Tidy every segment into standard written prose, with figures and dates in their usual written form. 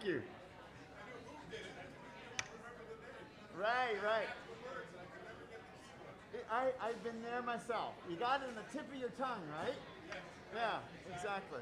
you. Right, right. I've been there myself. You got it on the tip of your tongue, right? Yeah, exactly.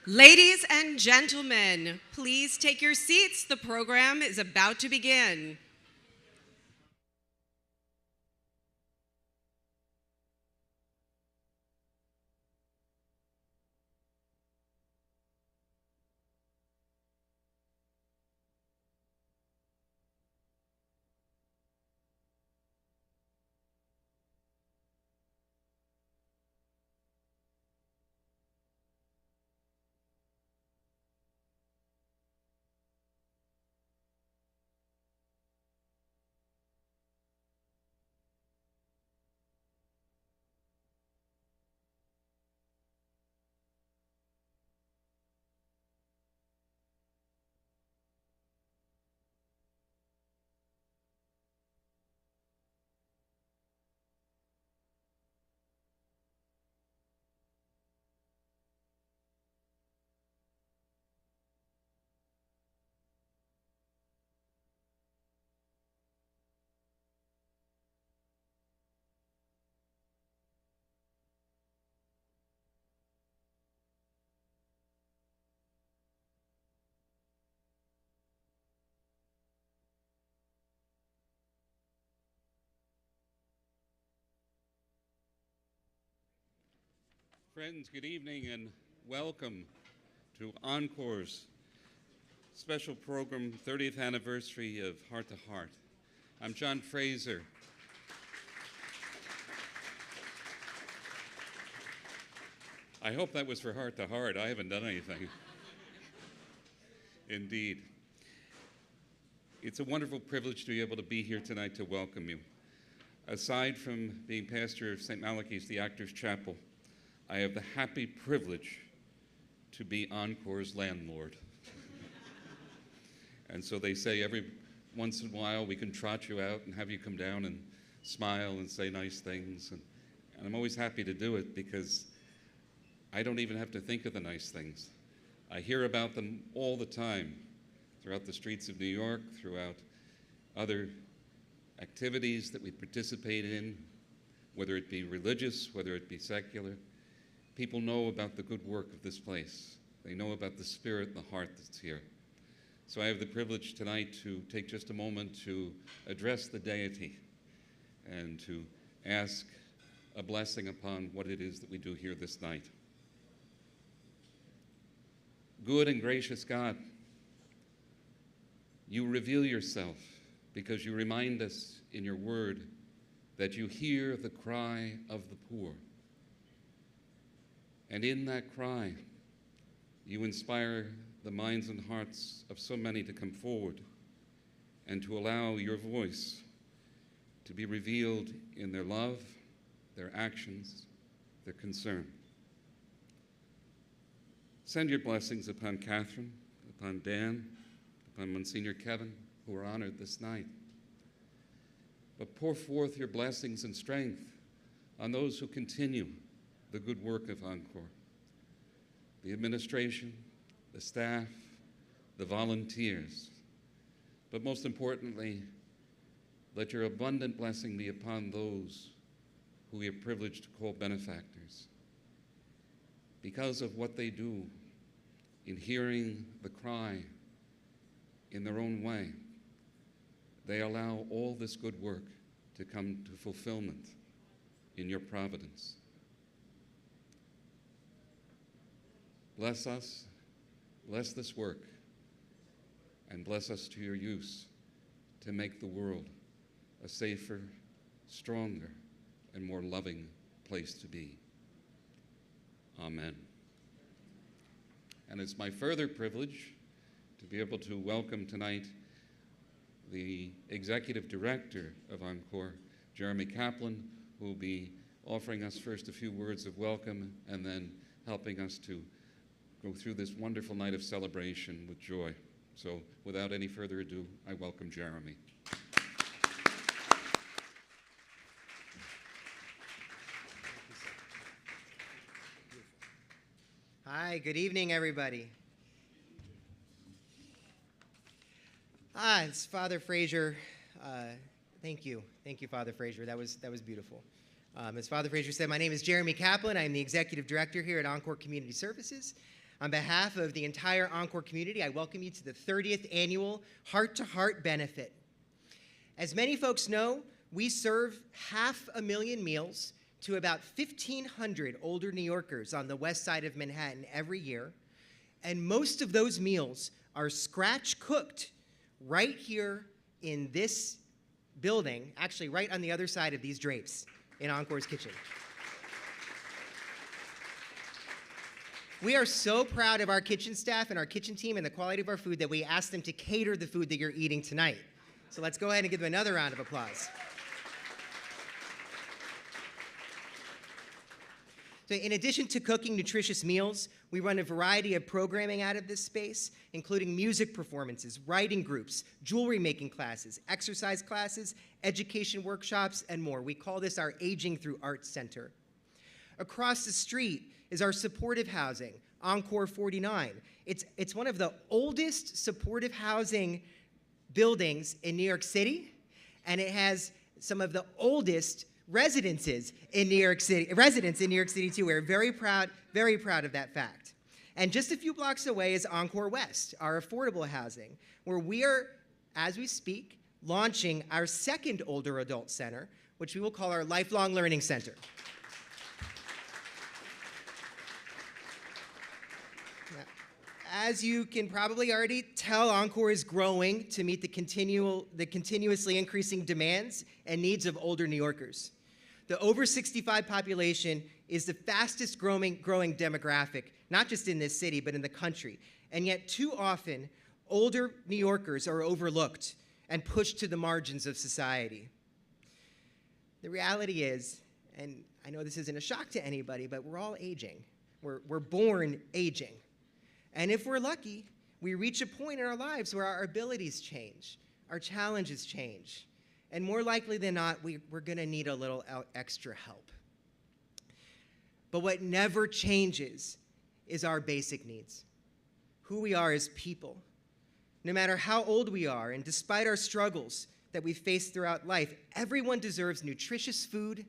Ladies and gentlemen, please take your seats. The program is about to begin. Friends, good evening and welcome to Encore's special program, 30th anniversary of Heart to Heart. I'm John Fraser. I hope that was for Heart to Heart. I haven't done anything. Indeed. It's a wonderful privilege to be able to be here tonight to welcome you. Aside from being pastor of St. Malachy's, the Actors Chapel, I have the happy privilege to be Encore's landlord. And so they say every once in a while we can trot you out and have you come down and smile and say nice things. And I'm always happy to do it because I don't even have to think of the nice things. I hear about them all the time throughout the streets of New York, throughout other activities that we participate in, whether it be religious, whether it be secular. People know about the good work of this place. They know about the spirit and the heart that's here. So I have the privilege tonight to take just a moment to address the deity and to ask a blessing upon what it is that we do here this night. Good and gracious God, you reveal yourself because you remind us in your word that you hear the cry of the poor. And in that cry, you inspire the minds and hearts of so many to come forward and to allow your voice to be revealed in their love, their actions, their concern. Send your blessings upon Kathryn, upon Dan, upon Monsignor Kevin, who are honored this night. But pour forth your blessings and strength on those who continue the good work of Encore, the administration, the staff, the volunteers. But most importantly, let your abundant blessing be upon those who we are privileged to call benefactors. Because of what they do in hearing the cry in their own way, they allow all this good work to come to fulfillment in your providence. Bless us, bless this work, and bless us to your use to make the world a safer, stronger, and more loving place to be. Amen. And it's my further privilege to be able to welcome tonight the Executive Director of Encore, Jeremy Kaplan, who will be offering us first a few words of welcome and then helping us to go through this wonderful night of celebration with joy. So without any further ado, I welcome Jeremy. Hi, good evening, everybody. It's Father Fraser. Thank you, Father Fraser. That was beautiful. As Father Fraser said, my name is Jeremy Kaplan. I am the Executive Director here at Encore Community Services. On behalf of the entire Encore community, I welcome you to the 30th annual Heart to Heart Benefit. As many folks know, we serve 500,000 meals to about 1,500 older New Yorkers on the west side of Manhattan every year, and most of those meals are scratch cooked right here in this building, actually right on the other side of these drapes in Encore's kitchen. We are so proud of our kitchen staff and our kitchen team and the quality of our food that we asked them to cater the food that you're eating tonight. So let's go ahead and give them another round of applause. So in addition to cooking nutritious meals, we run a variety of programming out of this space, including music performances, writing groups, jewelry making classes, exercise classes, education workshops, and more. We call this our Aging Through Arts Center. Across the street is our supportive housing, Encore 49. It's one of the oldest supportive housing buildings in New York City, and it has some of the oldest residences in New York City, residents in New York City too. We're very proud of that fact. And just a few blocks away is Encore West, our affordable housing, where we are, as we speak, launching our second older adult center, which we will call our Lifelong Learning Center. As you can probably already tell, Encore is growing to meet the continuously increasing demands and needs of older New Yorkers. The over 65 population is the fastest growing demographic, not just in this city, but in the country. And yet, too often, older New Yorkers are overlooked and pushed to the margins of society. The reality is, and I know this isn't a shock to anybody, but we're all aging. We're born aging. And if we're lucky, we reach a point in our lives where our abilities change, our challenges change, and more likely than not, we're going to need a little extra help. But what never changes is our basic needs, who we are as people. No matter how old we are, and despite our struggles that we face throughout life, everyone deserves nutritious food,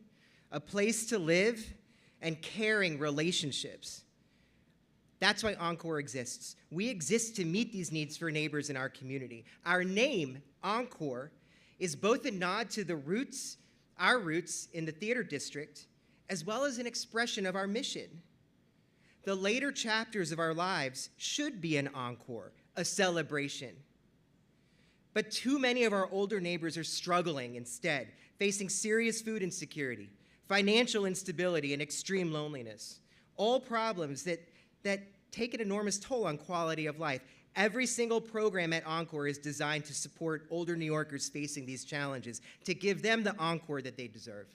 a place to live, and caring relationships. That's why Encore exists. We exist to meet these needs for neighbors in our community. Our name, Encore, is both a nod to the roots, our roots in the theater district, as well as an expression of our mission. The later chapters of our lives should be an encore, a celebration. But too many of our older neighbors are struggling instead, facing serious food insecurity, financial instability, and extreme loneliness. All problems that take an enormous toll on quality of life. Every single program at Encore is designed to support older New Yorkers facing these challenges, to give them the encore that they deserve.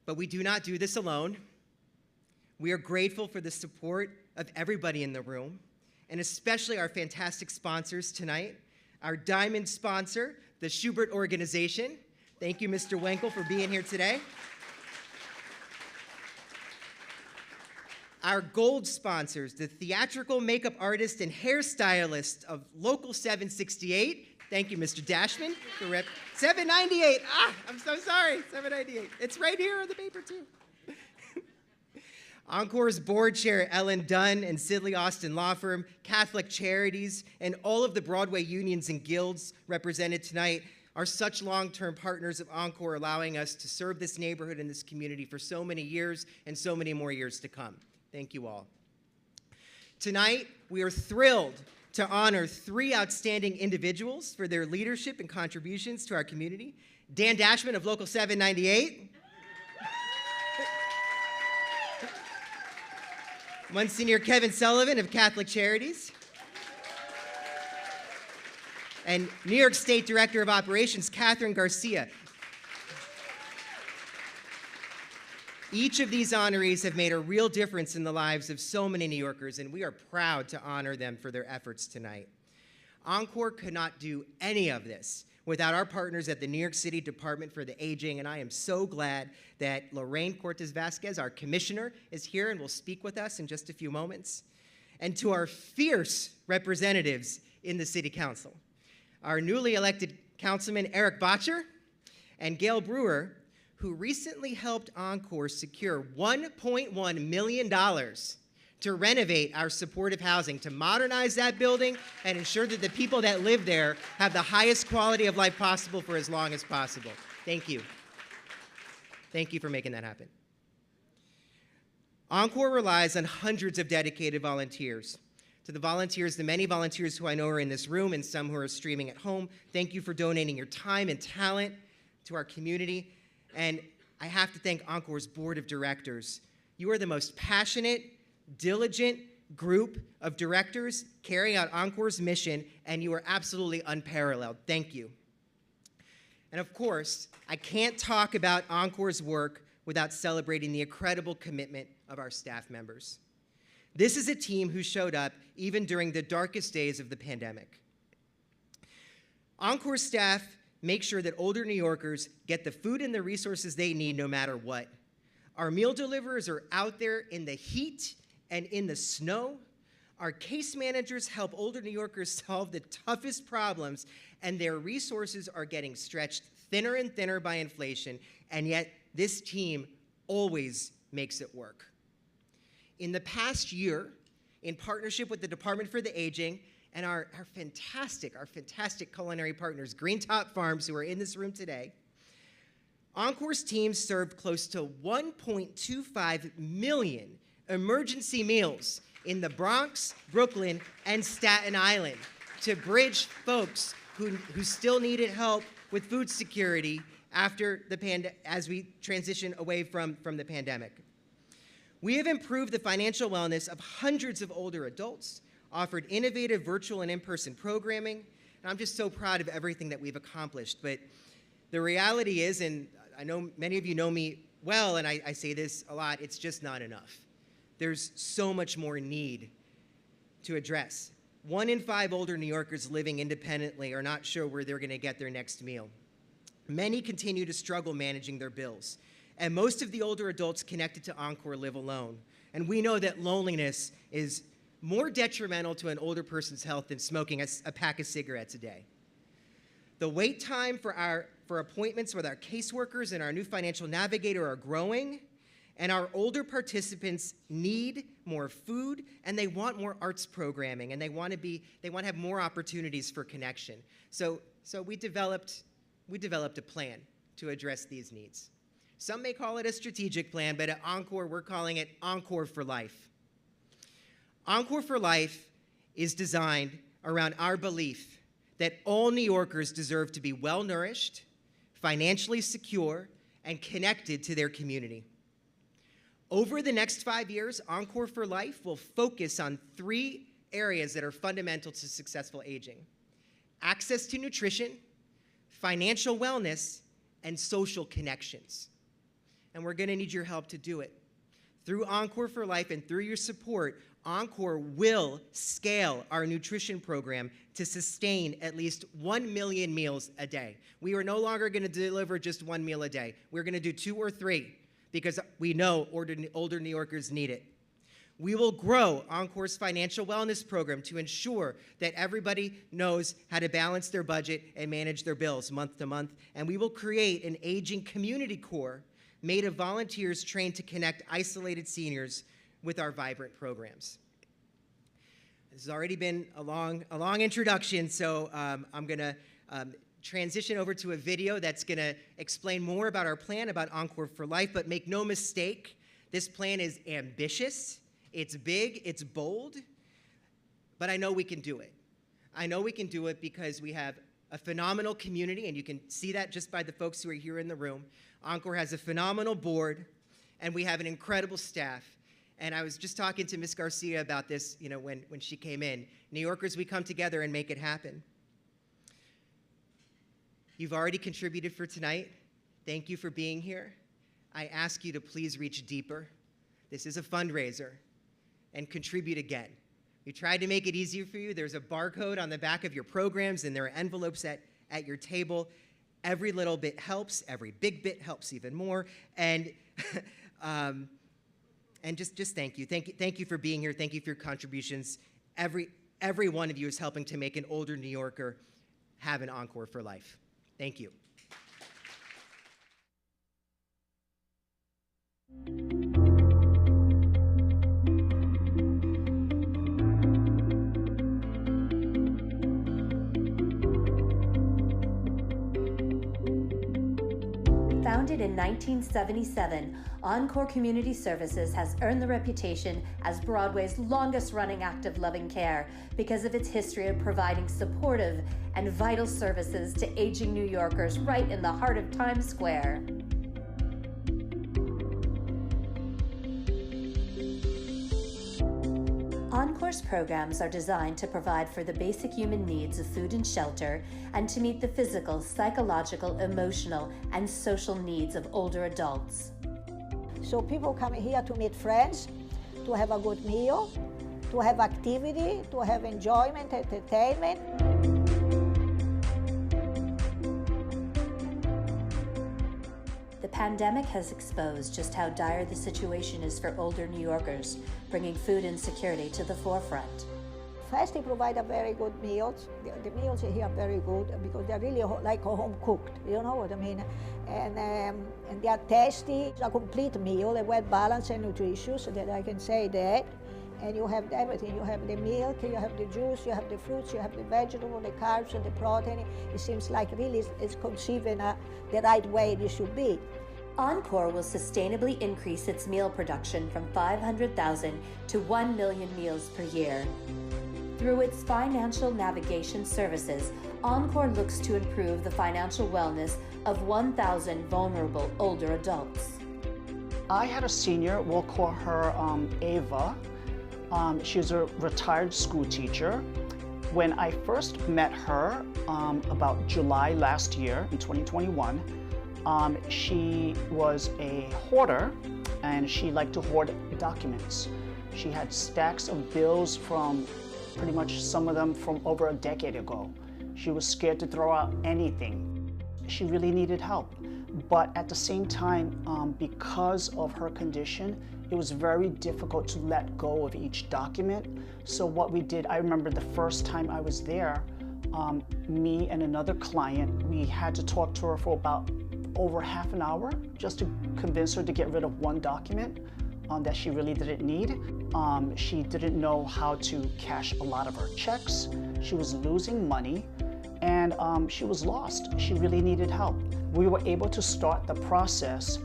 But we do not do this alone. We are grateful for the support of everybody in the room, and especially our fantastic sponsors tonight. Our diamond sponsor, the Schubert Organization. Thank you, Mr. Wenkel, for being here today. Our gold sponsors, the theatrical makeup artist and hairstylist of Local 768. Thank you, Mr. Dashman, for rep 798. I'm so sorry, 798. It's right here on the paper, too. Encore's board chair, Ellen Dunn and Sidley Austin Law Firm, Catholic Charities, and all of the Broadway unions and guilds represented tonight are such long-term partners of Encore, allowing us to serve this neighborhood and this community for so many years and so many more years to come. Thank you all. Tonight, we are thrilled to honor 3 outstanding individuals for their leadership and contributions to our community. Dan Dashman of Local 798. Monsignor Kevin Sullivan of Catholic Charities. And New York State Director of Operations, Kathryn Garcia. Each of these honorees have made a real difference in the lives of so many New Yorkers, and we are proud to honor them for their efforts tonight. Encore could not do any of this without our partners at the New York City Department for the Aging, and I am so glad that Lorraine Cortez Vasquez, our commissioner, is here and will speak with us in just a few moments. And to our fierce representatives in the City Council, our newly elected Councilman Eric Botcher and Gail Brewer, who recently helped Encore secure $1.1 million to renovate our supportive housing, to modernize that building and ensure that the people that live there have the highest quality of life possible for as long as possible. Thank you. Thank you for making that happen. Encore relies on hundreds of dedicated volunteers. To the volunteers, the many volunteers who I know are in this room and some who are streaming at home, thank you for donating your time and talent to our community. And I have to thank Encore's board of directors. You are the most passionate, diligent group of directors carrying out Encore's mission, and you are absolutely unparalleled. Thank you. And of course, I can't talk about Encore's work without celebrating the incredible commitment of our staff members. This is a team who showed up even during the darkest days of the pandemic. Encore staff make sure that older New Yorkers get the food and the resources they need no matter what. Our meal deliverers are out there in the heat and in the snow. Our case managers help older New Yorkers solve the toughest problems, and their resources are getting stretched thinner and thinner by inflation, and yet this team always makes it work. In the past year, in partnership with the Department for the Aging and our fantastic culinary partners, Green Top Farms, who are in this room today, Encore's team served close to 1.25 million emergency meals in the Bronx, Brooklyn, and Staten Island to bridge folks who still needed help with food security after as we transition away from the pandemic. We have improved the financial wellness of hundreds of older adults, offered innovative virtual and in-person programming, and I'm just so proud of everything that we've accomplished. But the reality is, and I know many of you know me well, and I say this a lot, it's just not enough. There's so much more need to address. 1 in 5 older New Yorkers living independently are not sure where they're going to get their next meal. Many continue to struggle managing their bills. And most of the older adults connected to Encore live alone. And we know that loneliness is more detrimental to an older person's health than smoking a pack of cigarettes a day. The wait time for appointments with our caseworkers and our new financial navigator are growing, and our older participants need more food, and they want more arts programming, and they want to have more opportunities for connection. So we developed a plan to address these needs. Some may call it a strategic plan, but at Encore, we're calling it Encore for Life. Encore for Life is designed around our belief that all New Yorkers deserve to be well-nourished, financially secure, and connected to their community. Over the next 5 years, Encore for Life will focus on 3 areas that are fundamental to successful aging: access to nutrition, financial wellness, and social connections. And we're going to need your help to do it. Through Encore for Life and through your support, Encore will scale our nutrition program to sustain at least 1 million meals a day. We are no longer going to deliver just 1 meal a day. We're going to do 2 or 3 because we know older New Yorkers need it. We will grow Encore's financial wellness program to ensure that everybody knows how to balance their budget and manage their bills month to month. And we will create an aging community core made of volunteers trained to connect isolated seniors with our vibrant programs. This has already been a long introduction, so I'm going to transition over to a video that's going to explain more about our plan, about Encore for Life. But make no mistake, this plan is ambitious, it's big, it's bold, but I know we can do it. I know we can do it because we have a phenomenal community, and you can see that just by the folks who are here in the room. Encore has a phenomenal board, and we have an incredible staff. And I was just talking to Ms. Garcia about this, when she came in. New Yorkers, we come together and make it happen. You've already contributed for tonight. Thank you for being here. I ask you to please reach deeper. This is a fundraiser, and contribute again. We tried to make it easier for you. There's a barcode on the back of your programs, and there are envelopes at your table. Every little bit helps. Every big bit helps even more. And just thank you. Thank you for being here. Thank you for your contributions. Every one of you is helping to make an older New Yorker have an Encore for Life. Thank you. Founded in 1977, Encore Community Services has earned the reputation as Broadway's longest-running active loving care because of its history of providing supportive and vital services to aging New Yorkers right in the heart of Times Square. Encore's programs are designed to provide for the basic human needs of food and shelter and to meet the physical, psychological, emotional, and social needs of older adults. So people come here to meet friends, to have a good meal, to have activity, to have enjoyment, entertainment. The pandemic has exposed just how dire the situation is for older New Yorkers, bringing food insecurity to the forefront. First, they provide a very good meals. The meals here are very good because they're really like home cooked. You know what I mean? And they are tasty. It's a complete meal, a well balanced and nutritious. That I can say that. And you have everything. You have the milk, you have the juice, you have the fruits, you have the vegetable, the carbs, and the protein. It seems like really it's conceived in the right way it should be. Encore will sustainably increase its meal production from 500,000 to 1 million meals per year. Through its financial navigation services, Encore looks to improve the financial wellness of 1,000 vulnerable older adults. I had a senior, we'll call her Ava. She's a retired school teacher. When I first met her about July last year in 2021, she was a hoarder and she liked to hoard documents. She had stacks of bills from pretty much some of them from over a decade ago. She was scared to throw out anything. She really needed help. But at the same time, because of her condition, it was very difficult to let go of each document. So what we did, I remember the first time I was there, me and another client, we had to talk to her for about over half an hour just to convince her to get rid of one document that she really didn't need. She didn't know how to cash a lot of her checks. She was losing money and she was lost. She really needed help. We were able to start the process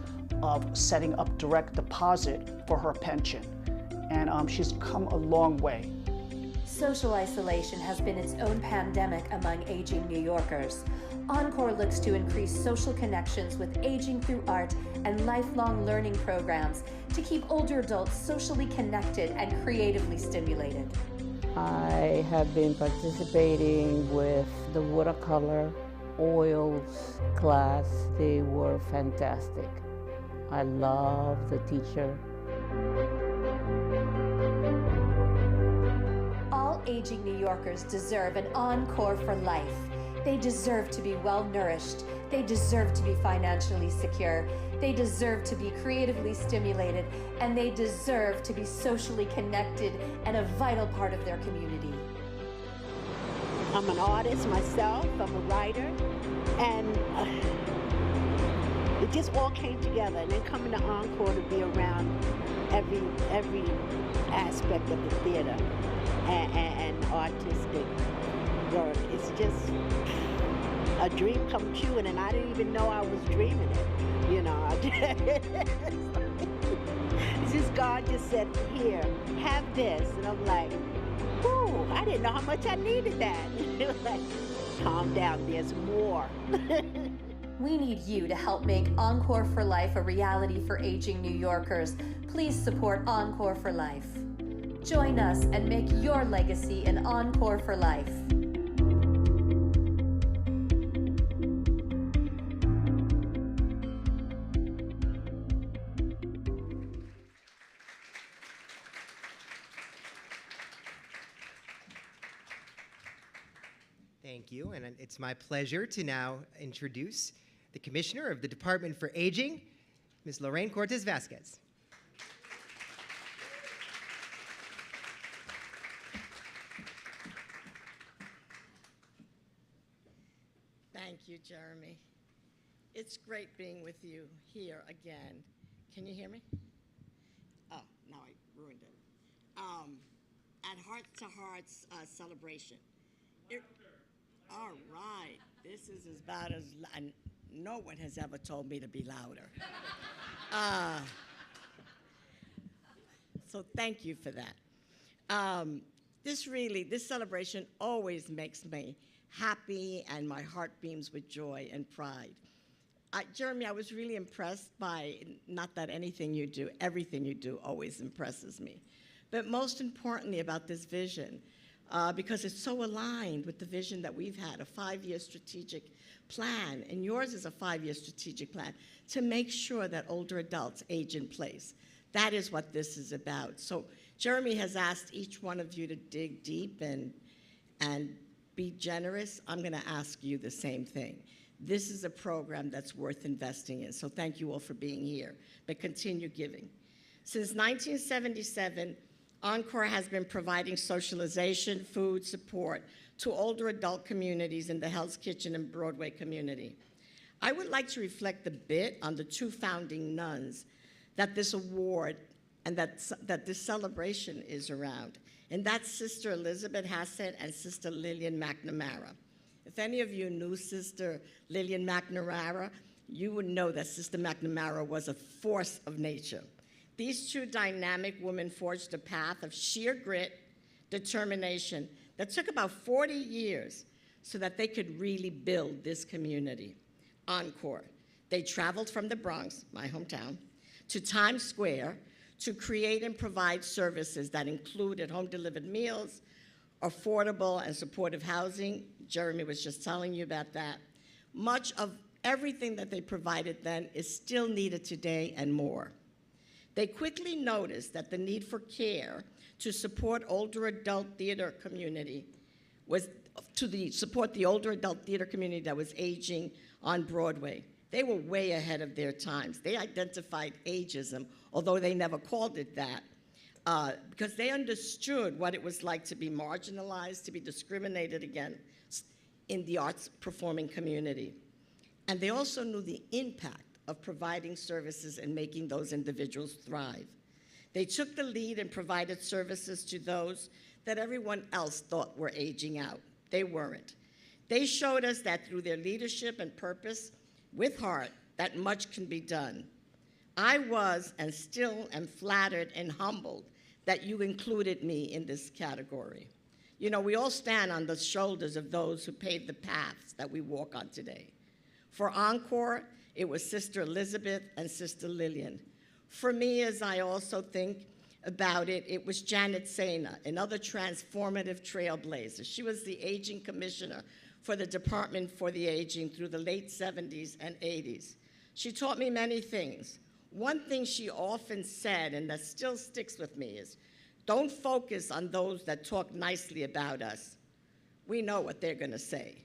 of setting up direct deposit for her pension. And she's come a long way. Social isolation has been its own pandemic among aging New Yorkers. Encore looks to increase social connections with aging through art and lifelong learning programs to keep older adults socially connected and creatively stimulated. I have been participating with the watercolor oils class. They were fantastic. I love the teacher. All aging New Yorkers deserve an Encore for life. They deserve to be well-nourished. They deserve to be financially secure. They deserve to be creatively stimulated. And they deserve to be socially connected and a vital part of their community. I'm an artist myself. I'm a writer. And it just all came together. And then coming to Encore to be around every aspect of the theater and artistic work. It's just a dream come true, and I didn't even know I was dreaming it. You know, it's just God just said, "Here, have this," and I'm like, "Whoo! I didn't know how much I needed that." It was like, "Calm down, there's more." We need you to help make Encore for Life a reality for aging New Yorkers. Please support Encore for Life. Join us and make your legacy an Encore for Life. Thank you, and it's my pleasure to now introduce the Commissioner of the Department for Aging, Ms. Lorraine Cortez Vasquez. Thank you, Jeremy. It's great being with you here again. Can you hear me? Oh, no, I ruined it. At Heart to Heart's celebration. All right, this is about as No one has ever told me to be louder. So thank you for that. This celebration always makes me happy, and my heart beams with joy and pride. Jeremy, I was really impressed by, not that anything you do, everything you do always impresses me, but most importantly about this vision, because it's so aligned with the vision that we've had, a 5-year strategic plan, and yours is a 5-year strategic plan, to make sure that older adults age in place. That is what this is about. So Jeremy has asked each one of you to dig deep and be generous. I'm going to ask you the same thing. This is a program that's worth investing in, so thank you all for being here, but continue giving. Since 1977, Encore has been providing socialization, food, support to older adult communities in the Hell's Kitchen and Broadway community. I would like to reflect a bit on the 2 founding nuns that this award and that this celebration is around, and that's Sister Elizabeth Hassett and Sister Lillian McNamara. If any of you knew Sister Lillian McNamara, you would know that Sister McNamara was a force of nature. These 2 dynamic women forged a path of sheer grit, determination that took about 40 years so that they could really build this community. Encore. They traveled from the Bronx, my hometown, to Times Square to create and provide services that included home-delivered meals, affordable and supportive housing. Jeremy was just telling you about that. Much of everything that they provided then is still needed today and more. They quickly noticed that the need for care to support older adult theater community was support the older adult theater community that was aging on Broadway. They were way ahead of their times. They identified ageism, although they never called it that, because they understood what it was like to be marginalized, to be discriminated against in the arts performing community. And they also knew the impact of providing services and making those individuals thrive. They took the lead and provided services to those that everyone else thought were aging out. They weren't. They showed us that through their leadership and purpose, with heart, that much can be done. I was and still am flattered and humbled that you included me in this category. You know, we all stand on the shoulders of those who paved the paths that we walk on today. For Encore, it was Sister Elizabeth and Sister Lillian. For me, as I also think about it, it was Janet Sena, another transformative trailblazer. She was the aging commissioner for the Department for the Aging through the late 70s and 80s. She taught me many things. One thing she often said, and that still sticks with me, is don't focus on those that talk nicely about us. We know what they're gonna say.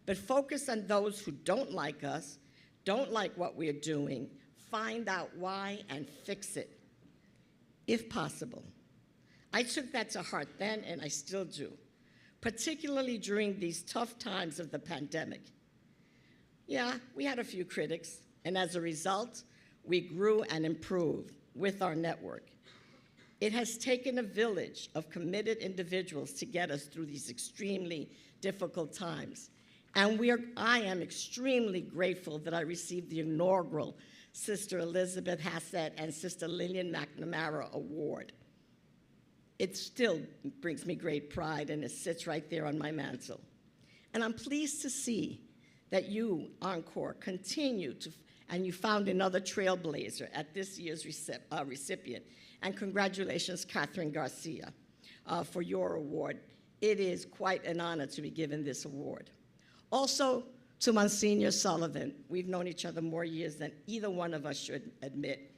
But focus on those who don't like us, don't like what we're doing, find out why and fix it, if possible. I took that to heart then, and I still do, particularly during these tough times of the pandemic. Yeah, we had a few critics, and as a result, we grew and improved with our network. It has taken a village of committed individuals to get us through these extremely difficult times. And I am extremely grateful that I received the inaugural Sister Elizabeth Hassett and Sister Lillian McNamara Award. It still brings me great pride, and it sits right there on my mantle. And I'm pleased to see that you, Encore, continue to, and you found another trailblazer at this year's recipient. And congratulations, Kathryn Garcia, for your award. It is quite an honor to be given this award. Also, to Monsignor Sullivan, we've known each other more years than either one of us should admit,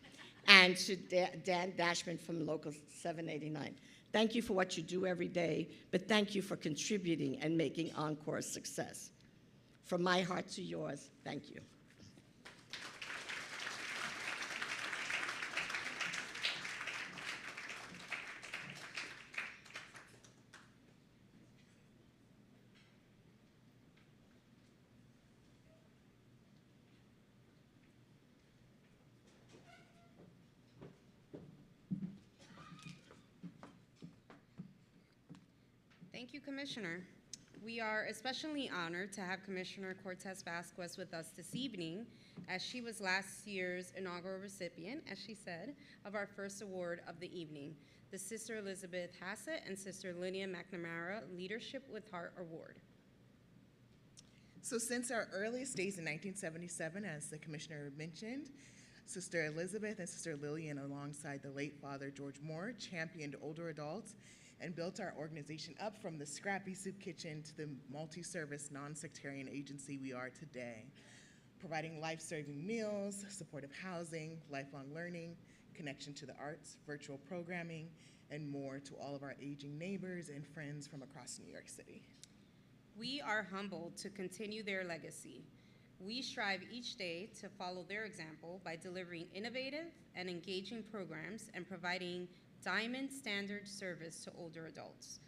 and to Dan Dashman from Local 789. Thank you for what you do every day, but thank you for contributing and making Encore a success. From my heart to yours, thank you. Thank you, Commissioner. We are especially honored to have Commissioner Cortez Vasquez with us this evening, as she was last year's inaugural recipient, as she said, of our first award of the evening, the Sister Elizabeth Hassett and Sister Lydia McNamara Leadership with Heart Award. So since our earliest days in 1977, as the Commissioner mentioned, Sister Elizabeth and Sister Lillian, alongside the late Father George Moore, championed older adults and built our organization up from the scrappy soup kitchen to the multi-service, non-sectarian agency we are today, providing life-saving meals, supportive housing, lifelong learning, connection to the arts, virtual programming, and more to all of our aging neighbors and friends from across New York City. We are humbled to continue their legacy. We strive each day to follow their example by delivering innovative and engaging programs and providing diamond standard service to older adults.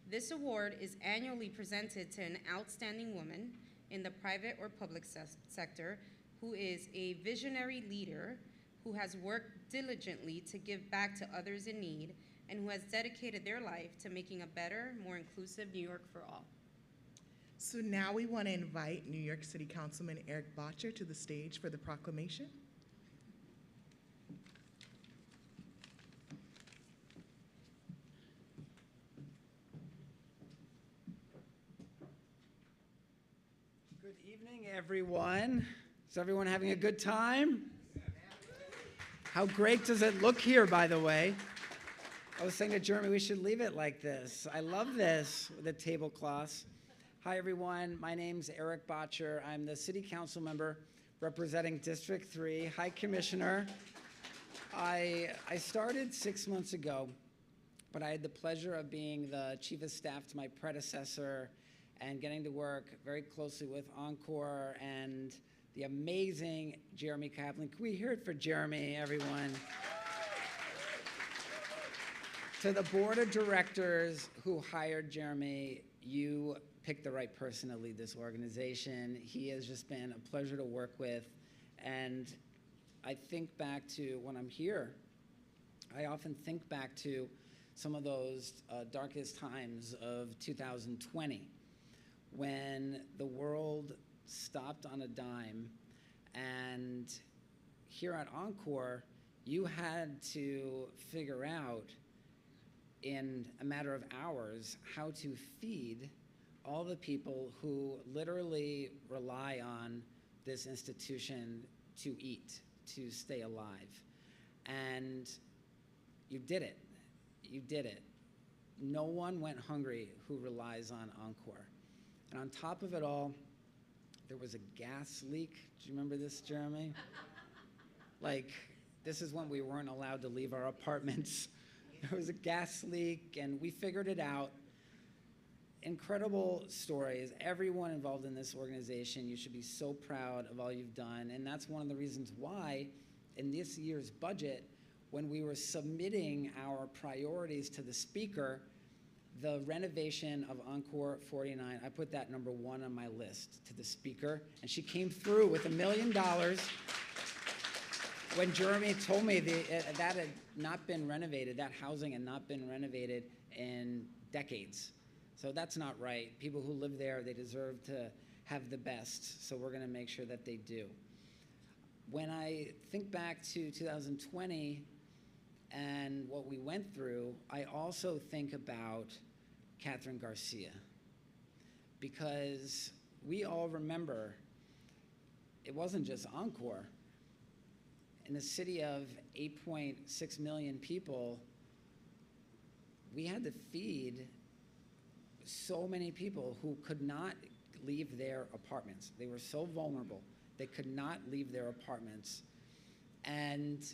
This award is annually presented to an outstanding woman in the private or public sector who is a visionary leader, who has worked diligently to give back to others in need, and who has dedicated their life to making a better, more inclusive New York for all. So now we want to invite New York City Councilman Eric Botcher to the stage for the proclamation. Good evening, everyone. Is everyone having a good time? How great does it look here, by the way? I was saying to Jeremy, we should leave it like this. I love this, with the tablecloths. Hi, everyone. My name's Eric Botcher. I'm the city council member representing District 3. Hi, Commissioner. I started 6 months ago, but I had the pleasure of being the chief of staff to my predecessor and getting to work very closely with Encore and the amazing Jeremy Kaplan. Can we hear it for Jeremy, everyone? To the board of directors who hired Jeremy, you picked the right person to lead this organization. He has just been a pleasure to work with. And I think back to when I'm here, I often think back to some of those darkest times of 2020, when the world stopped on a dime, and here at Encore, you had to figure out in a matter of hours how to feed all the people who literally rely on this institution to eat, to stay alive. And you did it. You did it. No one went hungry who relies on Encore. And on top of it all, there was a gas leak. Do you remember this, Jeremy? Like, this is when we weren't allowed to leave our apartments. There was a gas leak, and we figured it out. Incredible stories. Everyone involved in this organization, you should be so proud of all you've done. And that's one of the reasons why, in this year's budget, when we were submitting our priorities to the speaker, the renovation of Encore 49, I put that number 1 on my list to the speaker, and she came through with $1 million. When Jeremy told me that had not been renovated, that housing had not been renovated in decades. So that's not right. People who live there, they deserve to have the best, so we're gonna make sure that they do. When I think back to 2020 and what we went through, I also think about Kathryn Garcia, because we all remember it wasn't just Encore. In a city of 8.6 million people, we had to feed so many people who could not leave their apartments. They were so vulnerable. They could not leave their apartments. And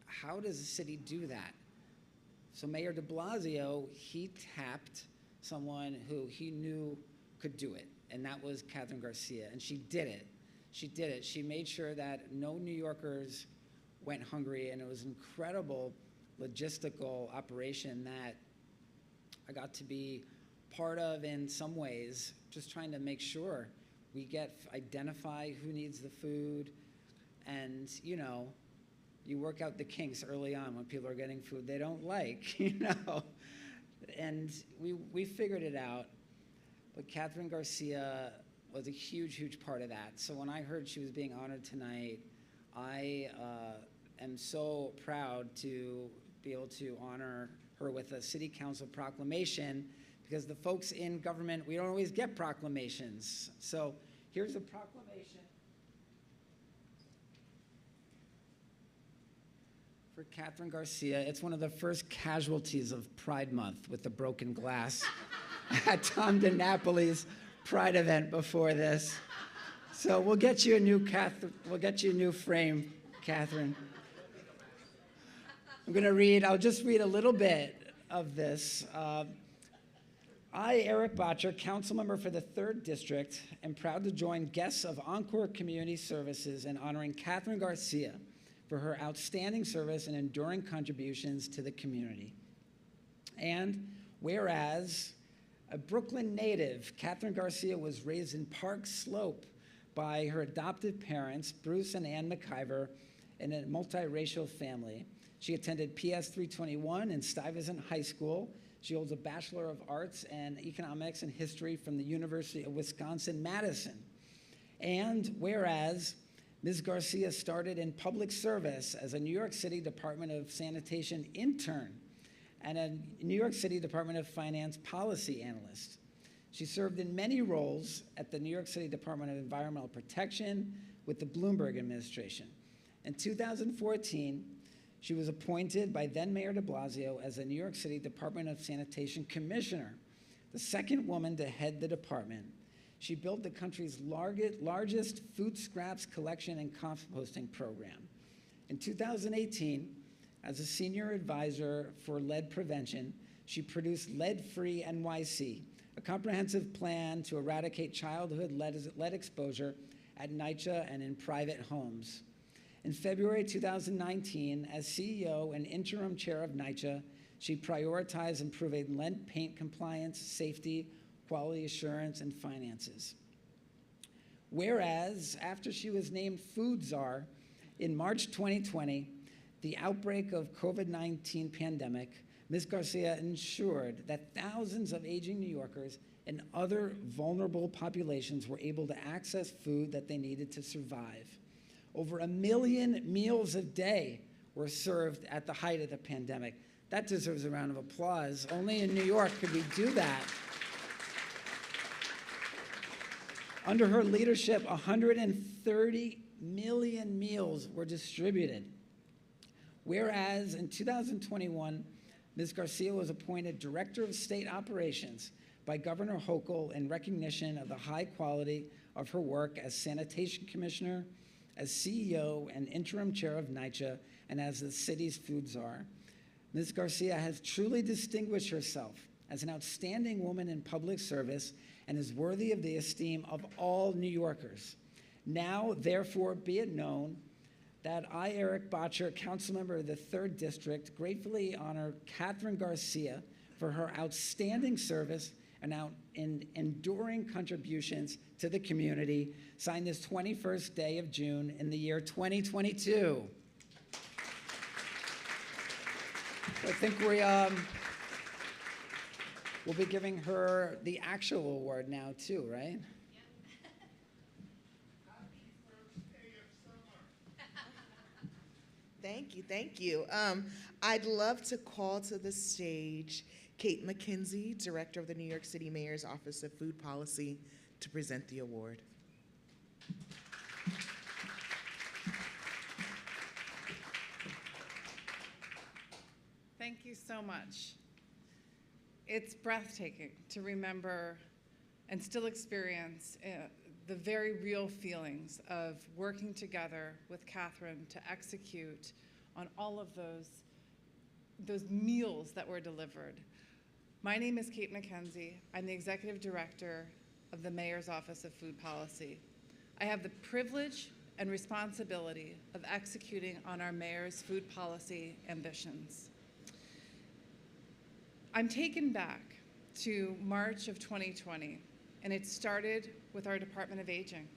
how does a city do that? So Mayor de Blasio, he tapped someone who he knew could do it, and that was Kathryn Garcia, and she did it. She did it. She made sure that no New Yorkers went hungry, and it was an incredible logistical operation that I got to be part of in some ways, just trying to make sure we identify who needs the food, and you work out the kinks early on when people are getting food they don't like, And we figured it out. but Kathryn Garcia was a huge, huge part of that. So when I heard she was being honored tonight, I am so proud to be able to honor her with a city council proclamation, because the folks in government, we don't always get proclamations. So here's a proclamation for Kathryn Garcia. It's one of the first casualties of Pride Month with the broken glass at Tom DiNapoli's Pride event before this. So we'll get you a new frame, Kathryn. I'll just read a little bit of this. I, Eric Botcher, council member for the 3rd District, am proud to join guests of Encore Community Services in honoring Kathryn Garcia for her outstanding service and enduring contributions to the community. And whereas a Brooklyn native, Kathryn Garcia was raised in Park Slope by her adopted parents, Bruce and Ann McIver, in a multiracial family. She attended PS 321 and Stuyvesant High School. She holds a Bachelor of Arts and Economics and History from the University of Wisconsin-Madison. And whereas Ms. Garcia started in public service as a New York City Department of Sanitation intern and a New York City Department of Finance policy analyst. She served in many roles at the New York City Department of Environmental Protection with the Bloomberg administration. In 2014, she was appointed by then Mayor de Blasio as the New York City Department of Sanitation Commissioner, the second woman to head the department. She built the country's largest food scraps collection and composting program. In 2018, as a senior advisor for lead prevention, she produced Lead-Free NYC, a comprehensive plan to eradicate childhood lead exposure at NYCHA and in private homes. In February 2019, as CEO and interim chair of NYCHA, she prioritized improving lead paint compliance, safety, quality assurance, and finances. Whereas, after she was named Food Czar in March 2020, the outbreak of COVID-19 pandemic, Ms. Garcia ensured that thousands of aging New Yorkers and other vulnerable populations were able to access food that they needed to survive. Over 1 million meals a day were served at the height of the pandemic. That deserves a round of applause. Only in New York could we do that. Under her leadership, 130 million meals were distributed. Whereas in 2021, Ms. Garcia was appointed Director of State Operations by Governor Hochul in recognition of the high quality of her work as Sanitation Commissioner, as CEO and interim chair of NYCHA, and as the city's food czar. Ms. Garcia has truly distinguished herself as an outstanding woman in public service and is worthy of the esteem of all New Yorkers. Now, therefore, be it known that I, Eric Botcher, council member of the 3rd District, gratefully honor Kathryn Garcia for her outstanding service and enduring contributions to the community, signed this 21st day of June in the year 2022. I think we'll be giving her the actual award now too, right? Thank you, thank you. I'd love to call to the stage Kate McKenzie, Director of the New York City Mayor's Office of Food Policy, to present the award. Thank you so much. It's breathtaking to remember and still experience the very real feelings of working together with Kathryn to execute on all of those meals that were delivered. My name is Kate McKenzie. I'm the Executive Director of the Mayor's Office of Food Policy. I have the privilege and responsibility of executing on our mayor's food policy ambitions. I'm taken back to March of 2020, and it started with our Department of Aging.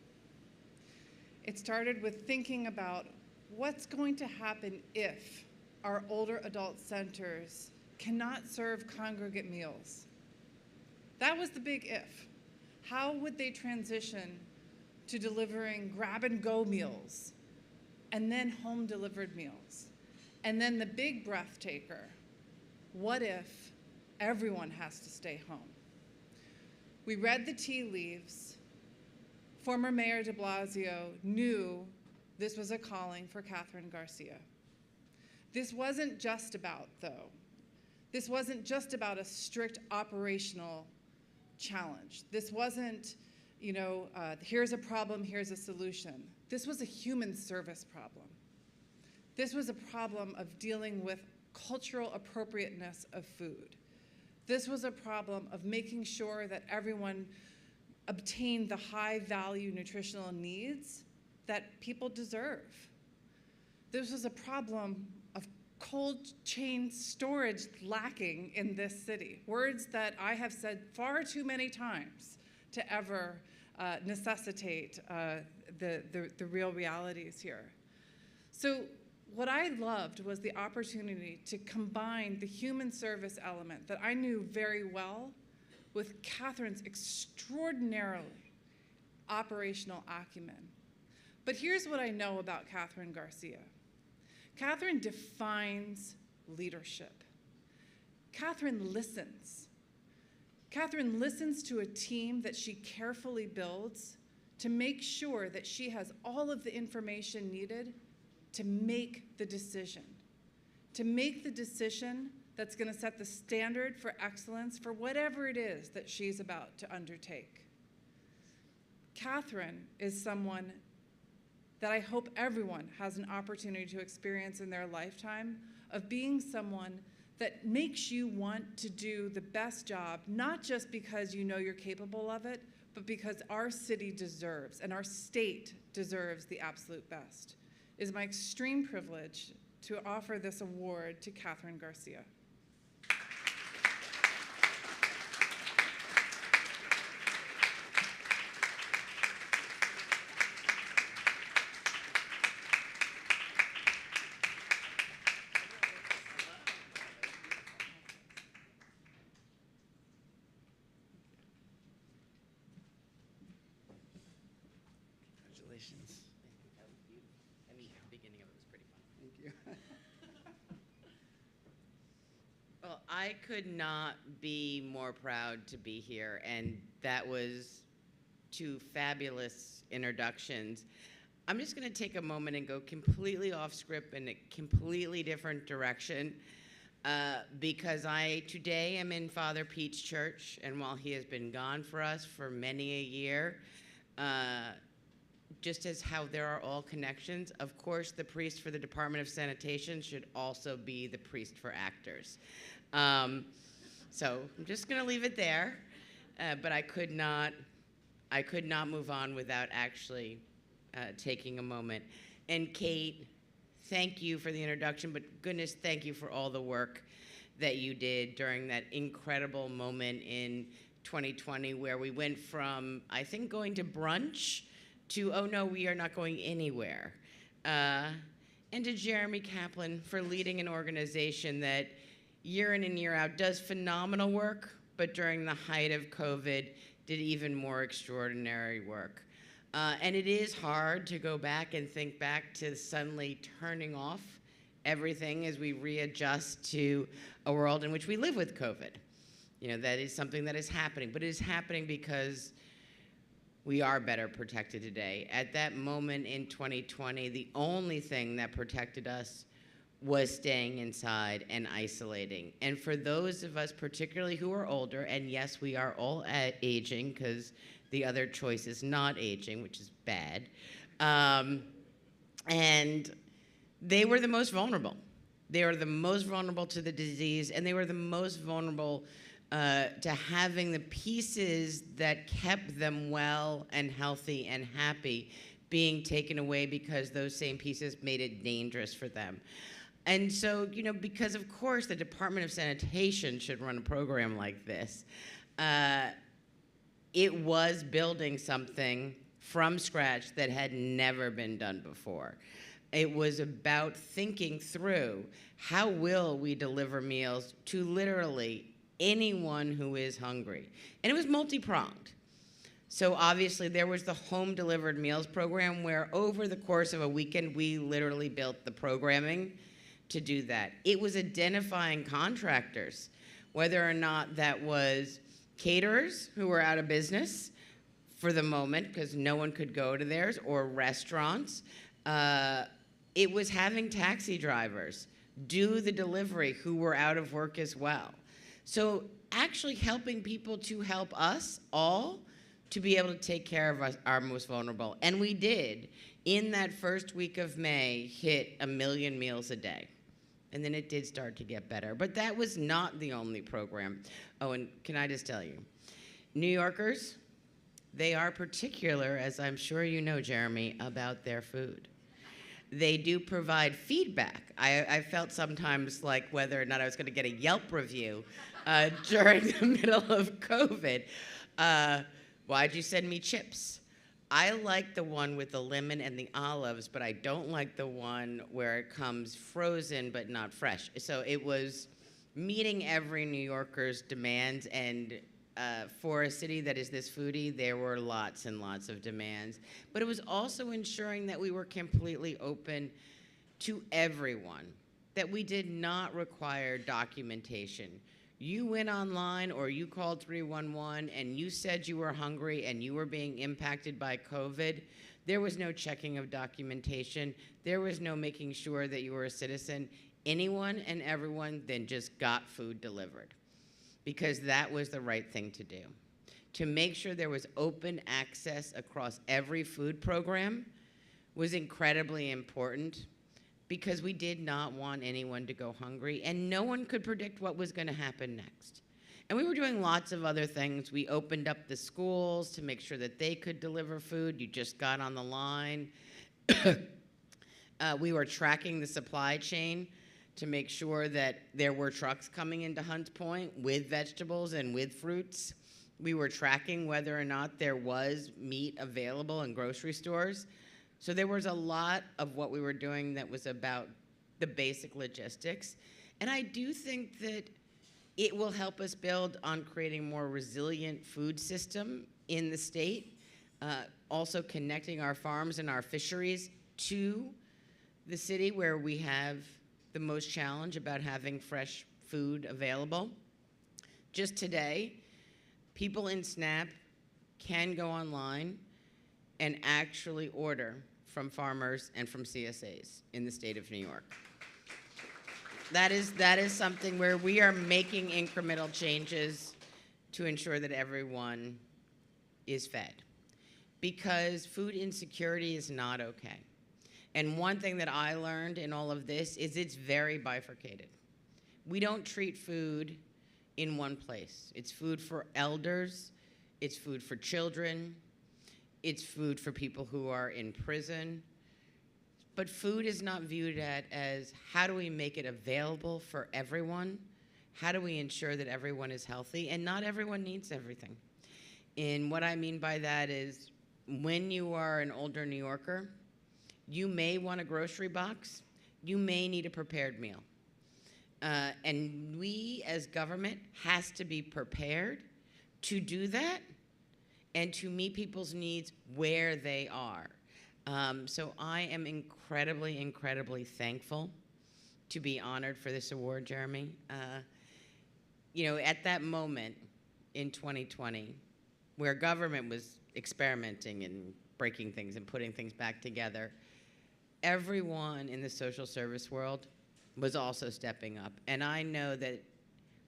It started with thinking about what's going to happen if our older adult centers cannot serve congregate meals. That was the big if. How would they transition to delivering grab-and-go meals, and then home-delivered meals? And then the big breath taker, what if everyone has to stay home? We read the tea leaves. Former Mayor de Blasio knew this was a calling for Kathryn Garcia. This wasn't just about, though, this wasn't just about a strict operational challenge. This wasn't, here's a problem, here's a solution. This was a human service problem. This was a problem of dealing with cultural appropriateness of food. This was a problem of making sure that everyone obtained the high-value nutritional needs that people deserve. This was a problem of cold chain storage lacking in this city, words that I have said far too many times to ever necessitate the real realities here. So what I loved was the opportunity to combine the human service element that I knew very well with Kathryn's extraordinarily operational acumen. But here's what I know about Kathryn Garcia. Kathryn defines leadership. Kathryn listens. Kathryn listens to a team that she carefully builds to make sure that she has all of the information needed to make the decision that's going to set the standard for excellence for whatever it is that she's about to undertake. Kathryn is someone that I hope everyone has an opportunity to experience in their lifetime, of being someone that makes you want to do the best job, not just because you know you're capable of it, but because our city deserves and our state deserves the absolute best. It is my extreme privilege to offer this award to Kathryn Garcia. Congratulations. That was beautiful. And the beginning of it was pretty fun. Thank you. Well, I could not be more proud to be here, and that was two fabulous introductions. I'm just going to take a moment and go completely off script in a completely different direction, because I today am in Father Pete's church, and while he has been gone for us for many a year, just as how there are all connections, of course, the priest for the Department of Sanitation should also be the priest for actors. So I'm just going to leave it there, but I could not move on without actually taking a moment. And Kate, thank you for the introduction, but goodness, thank you for all the work that you did during that incredible moment in 2020 where we went from, I think, going to brunch to, oh no, we are not going anywhere. And to Jeremy Kaplan for leading an organization that year in and year out does phenomenal work, but during the height of COVID did even more extraordinary work. And it is hard to go back and think back to suddenly turning off everything as we readjust to a world in which we live with COVID. You know, that is something that is happening, but it is happening because we are better protected today. At that moment in 2020, the only thing that protected us was staying inside and isolating. And for those of us particularly who are older, and yes, we are all aging because the other choice is not aging, which is bad, and they were the most vulnerable. They were the most vulnerable to the disease, and they were the most vulnerable to having the pieces that kept them well and healthy and happy being taken away because those same pieces made it dangerous for them. And so, you know, because of course the Department of Sanitation should run a program like this, it was building something from scratch that had never been done before. It was about thinking through how will we deliver meals to literally anyone who is hungry. And it was multi-pronged. So obviously there was the home delivered meals program where over the course of a weekend, we literally built the programming to do that. It was identifying contractors, whether or not that was caterers who were out of business for the moment because no one could go to theirs, or restaurants. It was having taxi drivers do the delivery who were out of work as well. So actually helping people to help us all to be able to take care of us, our most vulnerable. And we did, in that first week of May, hit 1 million meals a day. And then it did start to get better. But that was not the only program. Oh, and can I just tell you, New Yorkers, they are particular, as I'm sure you know, Jeremy, about their food. They do provide feedback. I felt sometimes like whether or not I was going to get a Yelp review during the middle of COVID. Why'd you send me chips? I like the one with the lemon and the olives, but I don't like the one where it comes frozen but not fresh. So it was meeting every New Yorker's demands, and for a city that is this foodie, there were lots and lots of demands. But it was also ensuring that we were completely open to everyone, that we did not require documentation. You went online or you called 311 and you said you were hungry and you were being impacted by COVID, there was no checking of documentation. There was no making sure that you were a citizen. Anyone and everyone then just got food delivered, because that was the right thing to do. To make sure there was open access across every food program was incredibly important, because we did not want anyone to go hungry, and no one could predict what was going to happen next. And we were doing lots of other things. We opened up the schools to make sure that they could deliver food. You just got on the line. We were tracking the supply chain to make sure that there were trucks coming into Hunts Point with vegetables and with fruits. We were tracking whether or not there was meat available in grocery stores. So there was a lot of what we were doing that was about the basic logistics. And I do think that it will help us build on creating a more resilient food system in the state, also connecting our farms and our fisheries to the city where we have the most challenge about having fresh food available. Just today, people in SNAP can go online and actually order from farmers and from CSAs in the state of New York. That is something where we are making incremental changes to ensure that everyone is fed, because food insecurity is not okay. And one thing that I learned in all of this is it's very bifurcated. We don't treat food in one place. It's food for elders, it's food for children, it's food for people who are in prison. But food is not viewed as how do we make it available for everyone? How do we ensure that everyone is healthy? And not everyone needs everything. And what I mean by that is, when you are an older New Yorker, you may want a grocery box, you may need a prepared meal. And we as government has to be prepared to do that and to meet people's needs where they are. So I am incredibly, incredibly thankful to be honored for this award, Jeremy. You know, at that moment in 2020, where government was experimenting and breaking things and putting things back together, everyone in the social service world was also stepping up. And I know that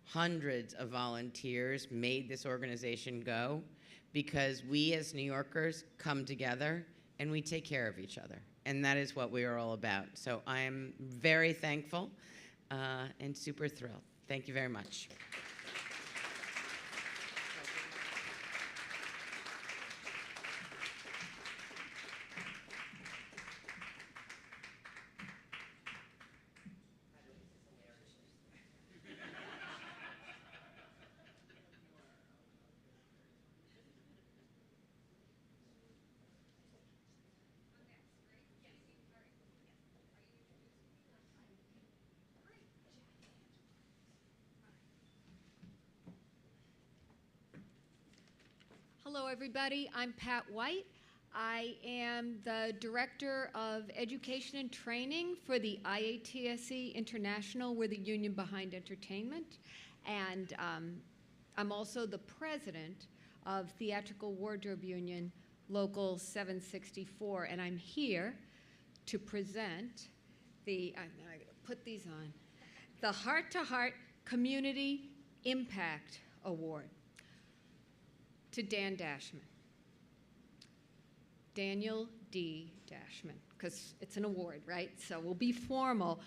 hundreds of volunteers made this organization go because we as New Yorkers come together and we take care of each other. And that is what we are all about. So I am very thankful and super thrilled. Thank you very much. Hello, everybody. I'm Pat White. I am the Director of Education and Training for the IATSE International. We're the union behind entertainment. And I'm also the President of Theatrical Wardrobe Union, Local 764. And I'm here to present the, I gotta put these on, the Heart to Heart Community Impact Award to Dan Dashman. Daniel D. Dashman, because it's an award, right? So we'll be formal.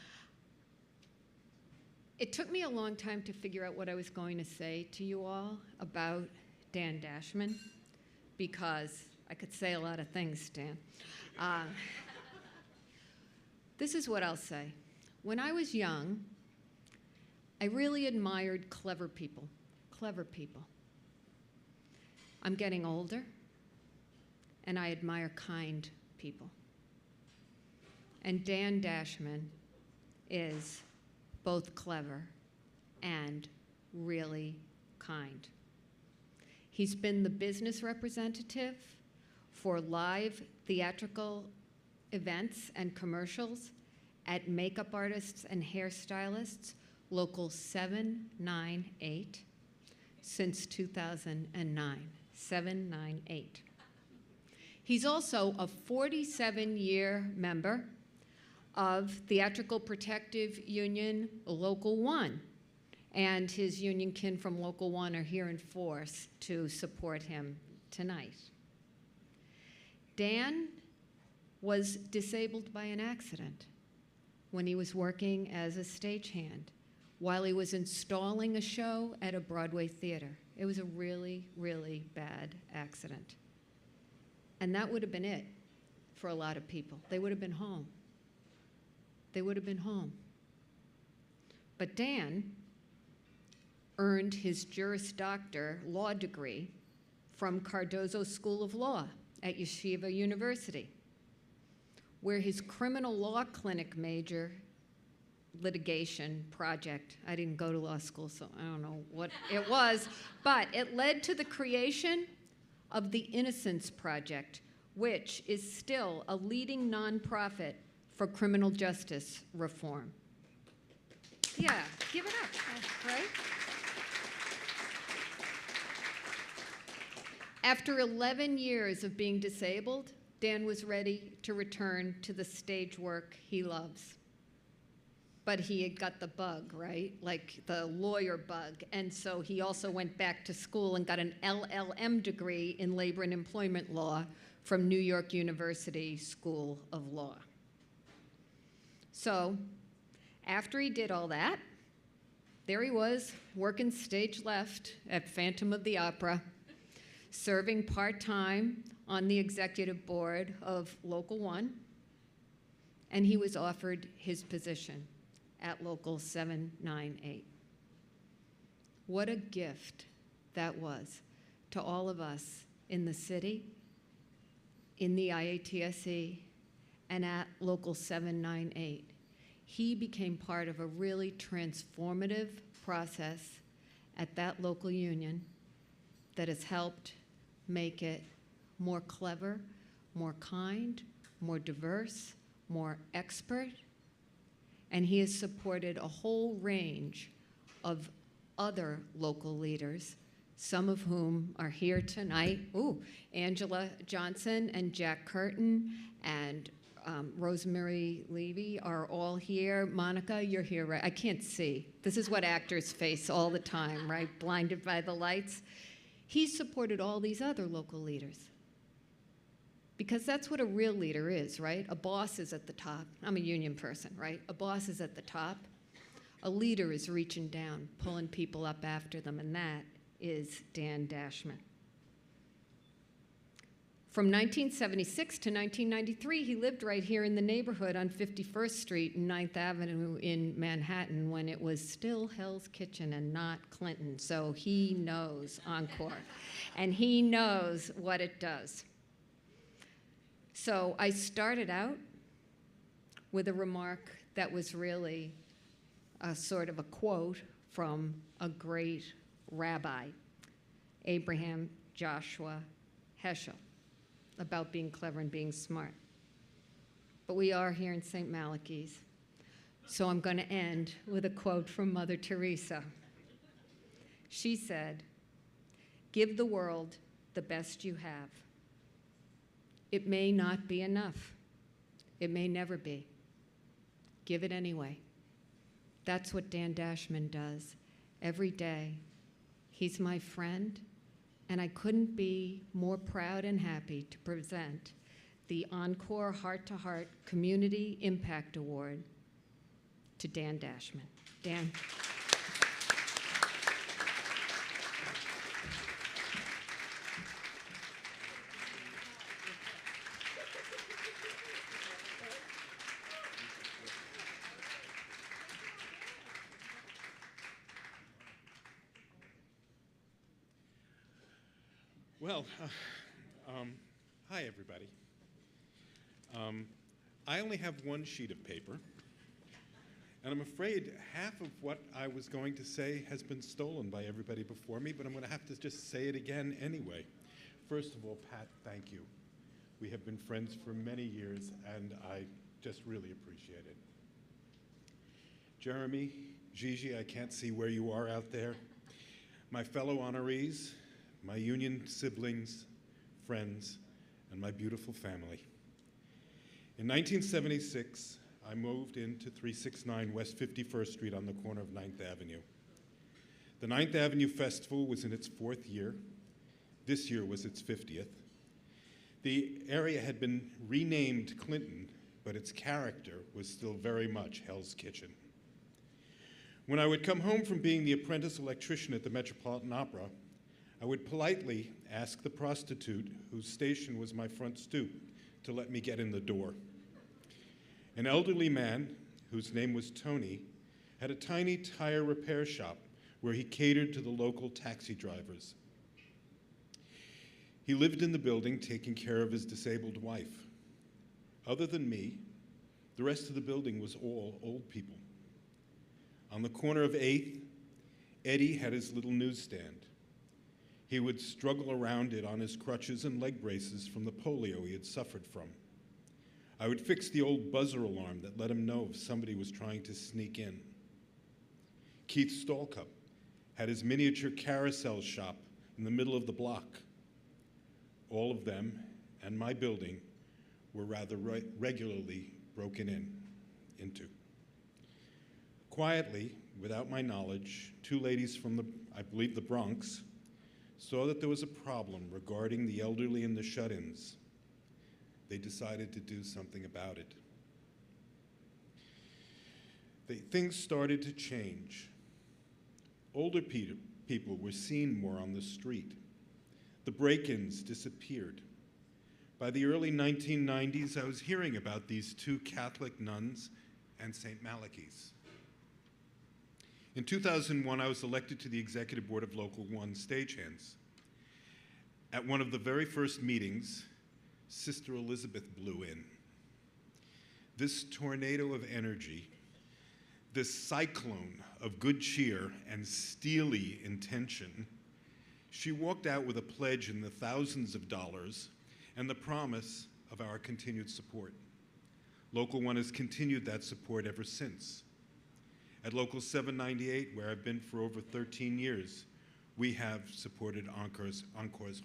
It took me a long time to figure out what I was going to say to you all about Dan Dashman, because I could say a lot of things, Dan. This is what I'll say. When I was young, I really admired clever people. Clever people. I'm getting older, and I admire kind people. And Dan Dashman is both clever and really kind. He's been the business representative for live theatrical events and commercials at makeup artists and hairstylists, Local 798, since 2009. 798. He's also a 47-year member of Theatrical Protective Union Local 1, and his union kin from Local 1 are here in force to support him tonight. Dan was disabled by an accident when he was working as a stagehand while he was installing a show at a Broadway theater. It was a really, really bad accident. And that would have been it for a lot of people. They would have been home. They would have been home. But Dan earned his Juris Doctor law degree from Cardozo School of Law at Yeshiva University, where his criminal law clinic major litigation project, I didn't go to law school, so I don't know what it was, but it led to the creation of the Innocence Project, which is still a leading nonprofit for criminal justice reform. Yeah, give it up, right? After 11 years of being disabled, Dan was ready to return to the stage work he loves. But he had got the bug, right? Like the lawyer bug. And so he also went back to school and got an LLM degree in labor and employment law from New York University School of Law. So after he did all that, there he was, working stage left at Phantom of the Opera, serving part-time on the executive board of Local 1, and he was offered his position at Local 798. What a gift that was to all of us in the city, in the IATSE, and at Local 798. He became part of a really transformative process at that local union that has helped make it more clever, more kind, more diverse, more expert, and he has supported a whole range of other local leaders, some of whom are here tonight. Ooh, Angela Johnson and Jack Curtin and Rosemary Levy are all here. Monica, you're here, right? I can't see. This is what actors face all the time, right? Blinded by the lights. He's supported all these other local leaders. Because that's what a real leader is, right? A boss is at the top. I'm a union person, right? A boss is at the top. A leader is reaching down, pulling people up after them, and that is Dan Dashman. From 1976 to 1993, he lived right here in the neighborhood on 51st Street and 9th Avenue in Manhattan when it was still Hell's Kitchen and not Clinton. So he knows Encore, and he knows what it does. So I started out with a remark that was really a sort of a quote from a great rabbi, Abraham Joshua Heschel about being clever and being smart. But we are here in St. Malachy's. So I'm going to end with a quote from Mother Teresa. She said, "Give the world the best you have. It may not be enough. It may never be. Give it anyway." That's what Dan Dashman does every day. He's my friend, and I couldn't be more proud and happy to present the Encore Heart to Heart Community Impact Award to Dan Dashman. Dan. Well, hi everybody. I only have one sheet of paper, and I'm afraid half of what I was going to say has been stolen by everybody before me, but I'm going to have to just say it again anyway. First of all, Pat, thank you. We have been friends for many years, and I just really appreciate it. Jeremy, Gigi, I can't see where you are out there. My fellow honorees, my union siblings, friends, and my beautiful family. In 1976, I moved into 369 West 51st Street on the corner of 9th Avenue. The 9th Avenue Festival was in its 4th year. This year was its 50th. The area had been renamed Clinton, but its character was still very much Hell's Kitchen. When I would come home from being the apprentice electrician at the Metropolitan Opera, I would politely ask the prostitute, whose station was my front stoop, to let me get in the door. An elderly man, whose name was Tony, had a tiny tire repair shop where he catered to the local taxi drivers. He lived in the building taking care of his disabled wife. Other than me, the rest of the building was all old people. On the corner of 8th, Eddie had his little newsstand. He would struggle around it on his crutches and leg braces from the polio he had suffered from. I would fix the old buzzer alarm that let him know if somebody was trying to sneak in. Keith Stallcup had his miniature carousel shop in the middle of the block. All of them, and my building, were rather regularly broken into. Quietly, without my knowledge, 2 ladies from I believe the Bronx, saw that there was a problem regarding the elderly and the shut-ins. They decided to do something about it. Things started to change. Older people were seen more on the street. The break-ins disappeared. By the early 1990s, I was hearing about these 2 Catholic nuns and St. Malachy's. In 2001, I was elected to the Executive Board of Local 1 Stagehands. At one of the very first meetings, Sister Elizabeth blew in. This tornado of energy, this cyclone of good cheer and steely intention, she walked out with a pledge in the thousands of dollars and the promise of our continued support. Local 1 has continued that support ever since. At Local 798, where I've been for over 13 years, we have supported Encore's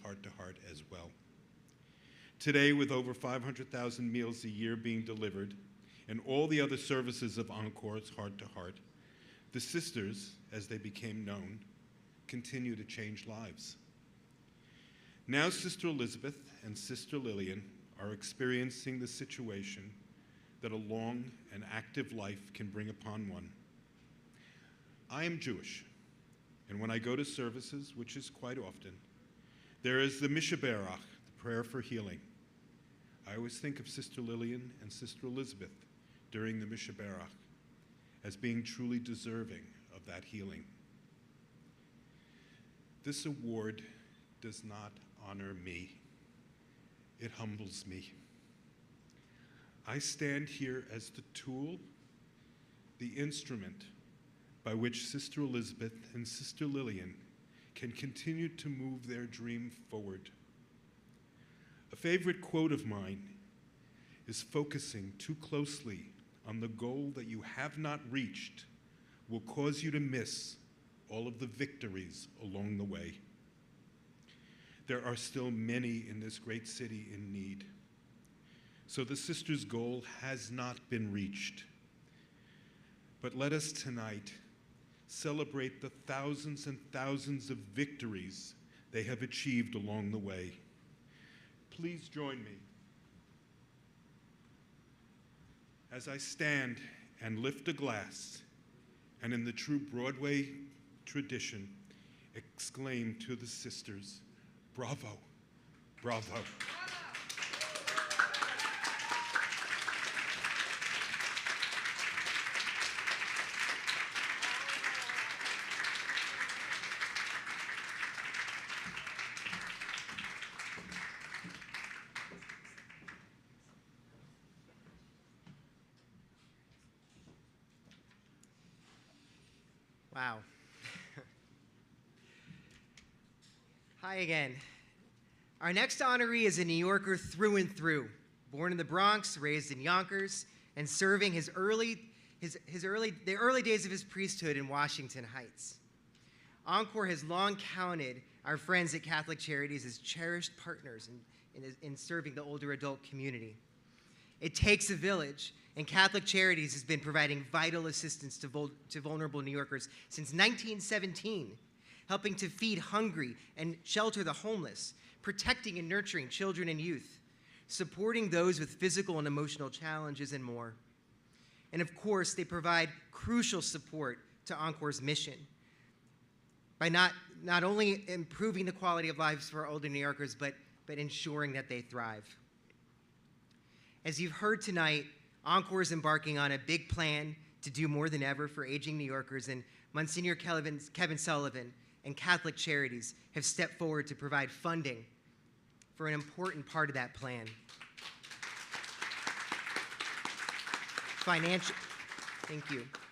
Heart to Heart as well. Today, with over 500,000 meals a year being delivered and all the other services of Encore's Heart to Heart, the sisters, as they became known, continue to change lives. Now Sister Elizabeth and Sister Lillian are experiencing the situation that a long and active life can bring upon one. I am Jewish, and when I go to services, which is quite often, there is the Mishaberach, the prayer for healing. I always think of Sister Lillian and Sister Elizabeth during the Mishaberach as being truly deserving of that healing. This award does not honor me. It humbles me. I stand here as the tool, the instrument by which Sister Elizabeth and Sister Lillian can continue to move their dream forward. favorite quote of mine is focusing too closely on the goal that you have not reached will cause you to miss all of the victories along the way. There are still many in this great city in need. So the sisters' goal has not been reached. But let us tonight celebrate the thousands and thousands of victories they have achieved along the way. Please join me as I stand and lift a glass and in the true Broadway tradition exclaim to the sisters, bravo, bravo. Wow. Hi again. Our next honoree is a New Yorker through and through, born in the Bronx, raised in Yonkers, and serving the early days of his priesthood in Washington Heights. Encore has long counted our friends at Catholic Charities as cherished partners in serving the older adult community. It takes a village, and Catholic Charities has been providing vital assistance to vulnerable New Yorkers since 1917, helping to feed hungry and shelter the homeless, protecting and nurturing children and youth, supporting those with physical and emotional challenges, and more. And of course, they provide crucial support to Encore's mission by not only improving the quality of lives for older New Yorkers, but ensuring that they thrive. As you've heard tonight, Encore is embarking on a big plan to do more than ever for aging New Yorkers, and Monsignor Kevin Sullivan and Catholic Charities have stepped forward to provide funding for an important part of that plan.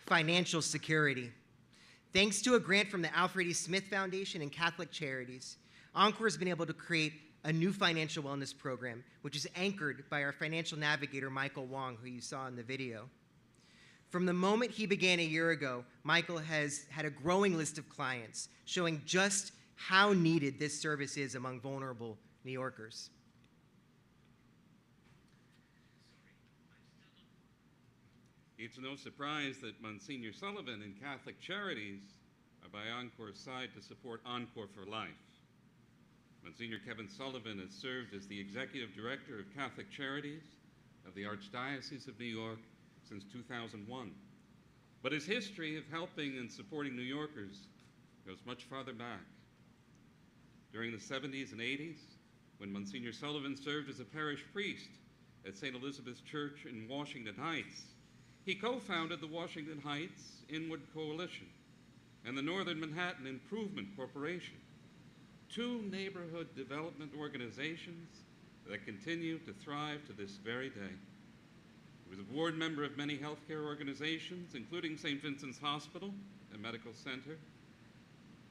Financial security. Thanks to a grant from the Alfred E. Smith Foundation and Catholic Charities, Encore has been able to create a new financial wellness program, which is anchored by our financial navigator, Michael Wong, who you saw in the video. From the moment he began a year ago, Michael has had a growing list of clients, showing just how needed this service is among vulnerable New Yorkers. It's no surprise that Monsignor Sullivan and Catholic Charities are by Encore's side to support Encore for Life. Monsignor Kevin Sullivan has served as the Executive Director of Catholic Charities of the Archdiocese of New York since 2001. But his history of helping and supporting New Yorkers goes much farther back. During the 70s and 80s, when Monsignor Sullivan served as a parish priest at St. Elizabeth's Church in Washington Heights, he co-founded the Washington Heights Inward Coalition and the Northern Manhattan Improvement Corporation, two neighborhood development organizations that continue to thrive to this very day. He was a board member of many healthcare organizations, including St. Vincent's Hospital and Medical Center,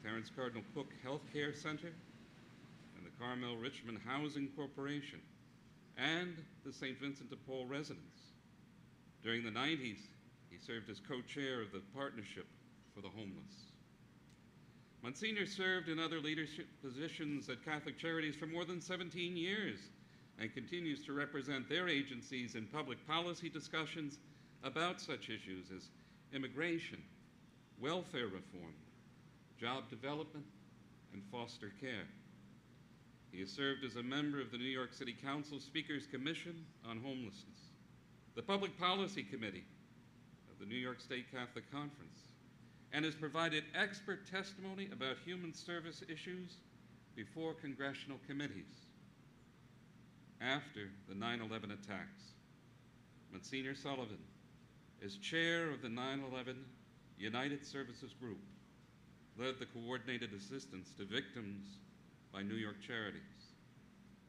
Terence Cardinal Cook Healthcare Center, and the Carmel Richmond Housing Corporation, and the St. Vincent de Paul Residence. During the 90s, he served as co-chair of the Partnership for the Homeless. Monsignor served in other leadership positions at Catholic Charities for more than 17 years and continues to represent their agencies in public policy discussions about such issues as immigration, welfare reform, job development, and foster care. He has served as a member of the New York City Council Speakers Commission on Homelessness, the Public Policy Committee of the New York State Catholic Conference, and has provided expert testimony about human service issues before congressional committees. After the 9/11 attacks, Monsignor Sullivan is chair of the 9/11 United Services Group, led the coordinated assistance to victims by New York Charities.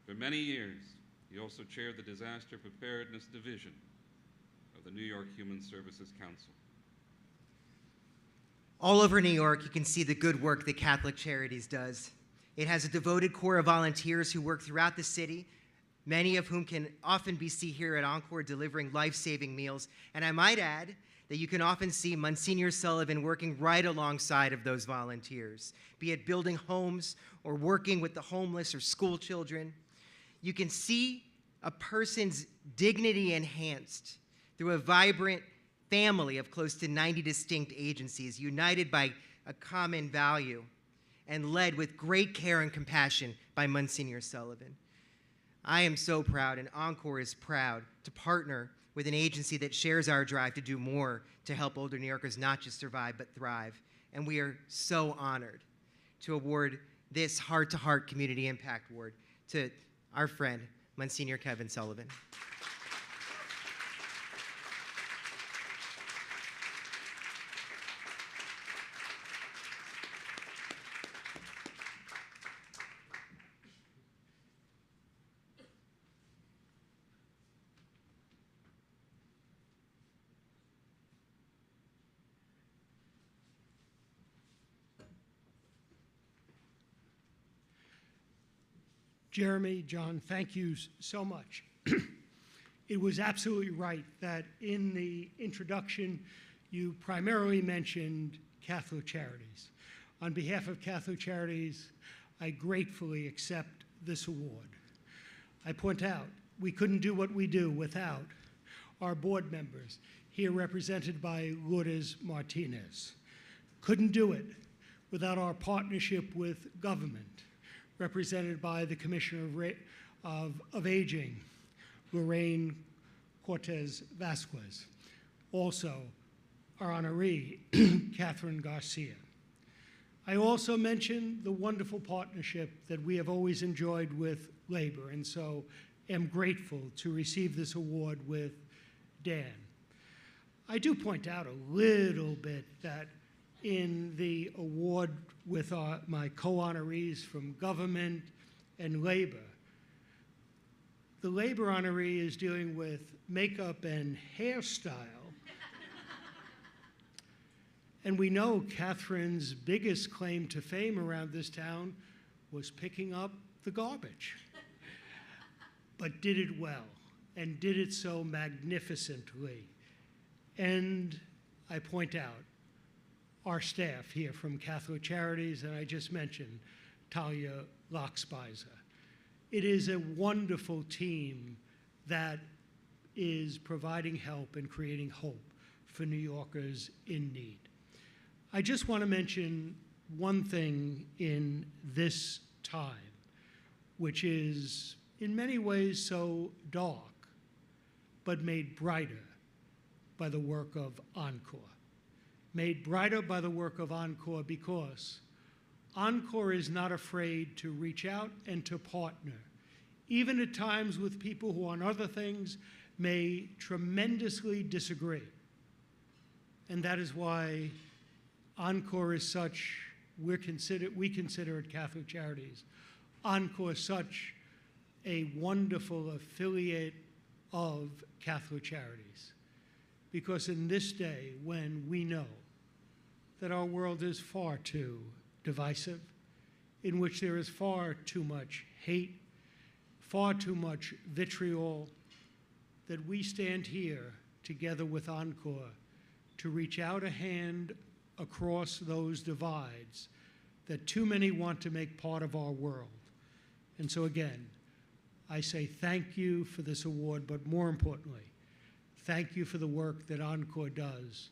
For many years, he also chaired the Disaster Preparedness Division of the New York Human Services Council. All over New York, you can see the good work that Catholic Charities does. It has a devoted core of volunteers who work throughout the city, many of whom can often be seen here at Encore delivering life-saving meals. And I might add that you can often see Monsignor Sullivan working right alongside of those volunteers, be it building homes or working with the homeless or school children. You can see a person's dignity enhanced through a vibrant family of close to 90 distinct agencies, united by a common value and led with great care and compassion by Monsignor Sullivan. I am so proud, and Encore is proud, to partner with an agency that shares our drive to do more to help older New Yorkers not just survive, but thrive. And we are so honored to award this Heart-to-Heart Community Impact Award to our friend, Monsignor Kevin Sullivan. Jeremy, John, thank you so much. It was absolutely right that in the introduction, you primarily mentioned Catholic Charities. On behalf of Catholic Charities, I gratefully accept this award. I point out, we couldn't do what we do without our board members, here represented by Lourdes Martinez. Couldn't do it without our partnership with government, represented by the Commissioner of Aging, Lorraine Cortez Vasquez. Also, our honoree, Kathryn Garcia. I also mentioned the wonderful partnership that we have always enjoyed with labor, and so am grateful to receive this award with Dan. I do point out a little bit that in the award with my co-honorees from government and labor, the labor honoree is dealing with makeup and hairstyle. And we know Kathryn's biggest claim to fame around this town was picking up the garbage, but did it well, and did it so magnificently. And I point out our staff here from Catholic Charities, and I just mentioned Talia Lockspizer. It is a wonderful team that is providing help and creating hope for New Yorkers in need. I just want to mention one thing in this time, which is in many ways so dark, but made brighter by the work of Encore. Made brighter by the work of Encore because Encore is not afraid to reach out and to partner, even at times with people who on other things may tremendously disagree. And that is why Encore is such, we consider at Catholic Charities, Encore such a wonderful affiliate of Catholic Charities. Because in this day, when we know that our world is far too divisive, in which there is far too much hate, far too much vitriol, that we stand here together with Encore to reach out a hand across those divides that too many want to make part of our world. And so again, I say thank you for this award, but more importantly, thank you for the work that Encore does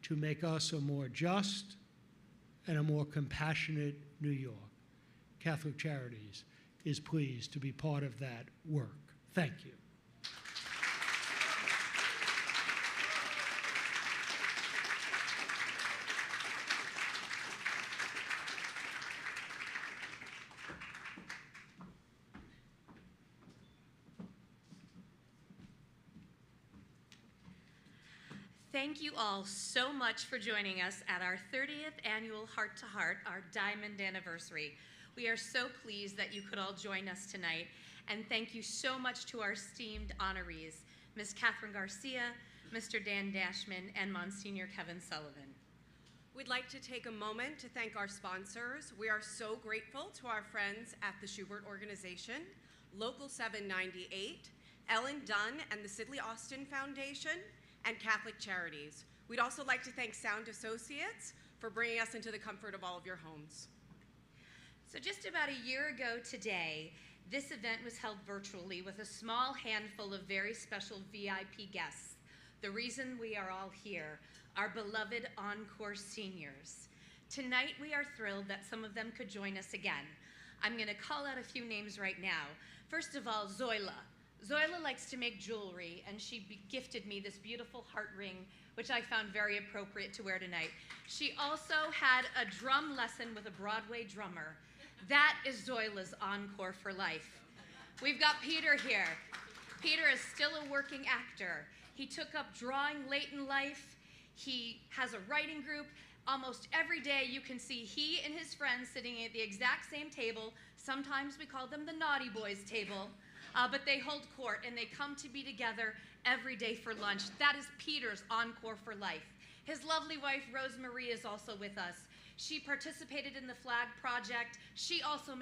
to make us a more just and a more compassionate New York. Catholic Charities is pleased to be part of that work. Thank you. Thank you all so much for joining us at our 30th annual Heart to Heart, our Diamond Anniversary. We are so pleased that you could all join us tonight, and thank you so much to our esteemed honorees, Ms. Kathryn Garcia, Mr. Dan Dashman, and Monsignor Kevin Sullivan. We'd like to take a moment to thank our sponsors. We are so grateful to our friends at the Schubert Organization, Local 798, Ellen Dunn and the Sidley Austin Foundation, and Catholic Charities. We'd also like to thank Sound Associates for bringing us into the comfort of all of your homes. So just about a year ago today, this event was held virtually with a small handful of very special VIP guests. The reason we are all here, our beloved Encore seniors. Tonight we are thrilled that some of them could join us again. I'm gonna call out a few names right now. First of all, Zoila. Zoila likes to make jewelry, and she gifted me this beautiful heart ring, which I found very appropriate to wear tonight. She also had a drum lesson with a Broadway drummer. That is Zoila's Encore for life. We've got Peter here. Peter is still a working actor. He took up drawing late in life. He has a writing group. Almost every day you can see he and his friends sitting at the exact same table. Sometimes we call them the naughty boys table, but they hold court and they come to be together every day for lunch. That is Peter's Encore for life. His lovely wife, Rosemarie, is also with us. She participated in the flag project. She also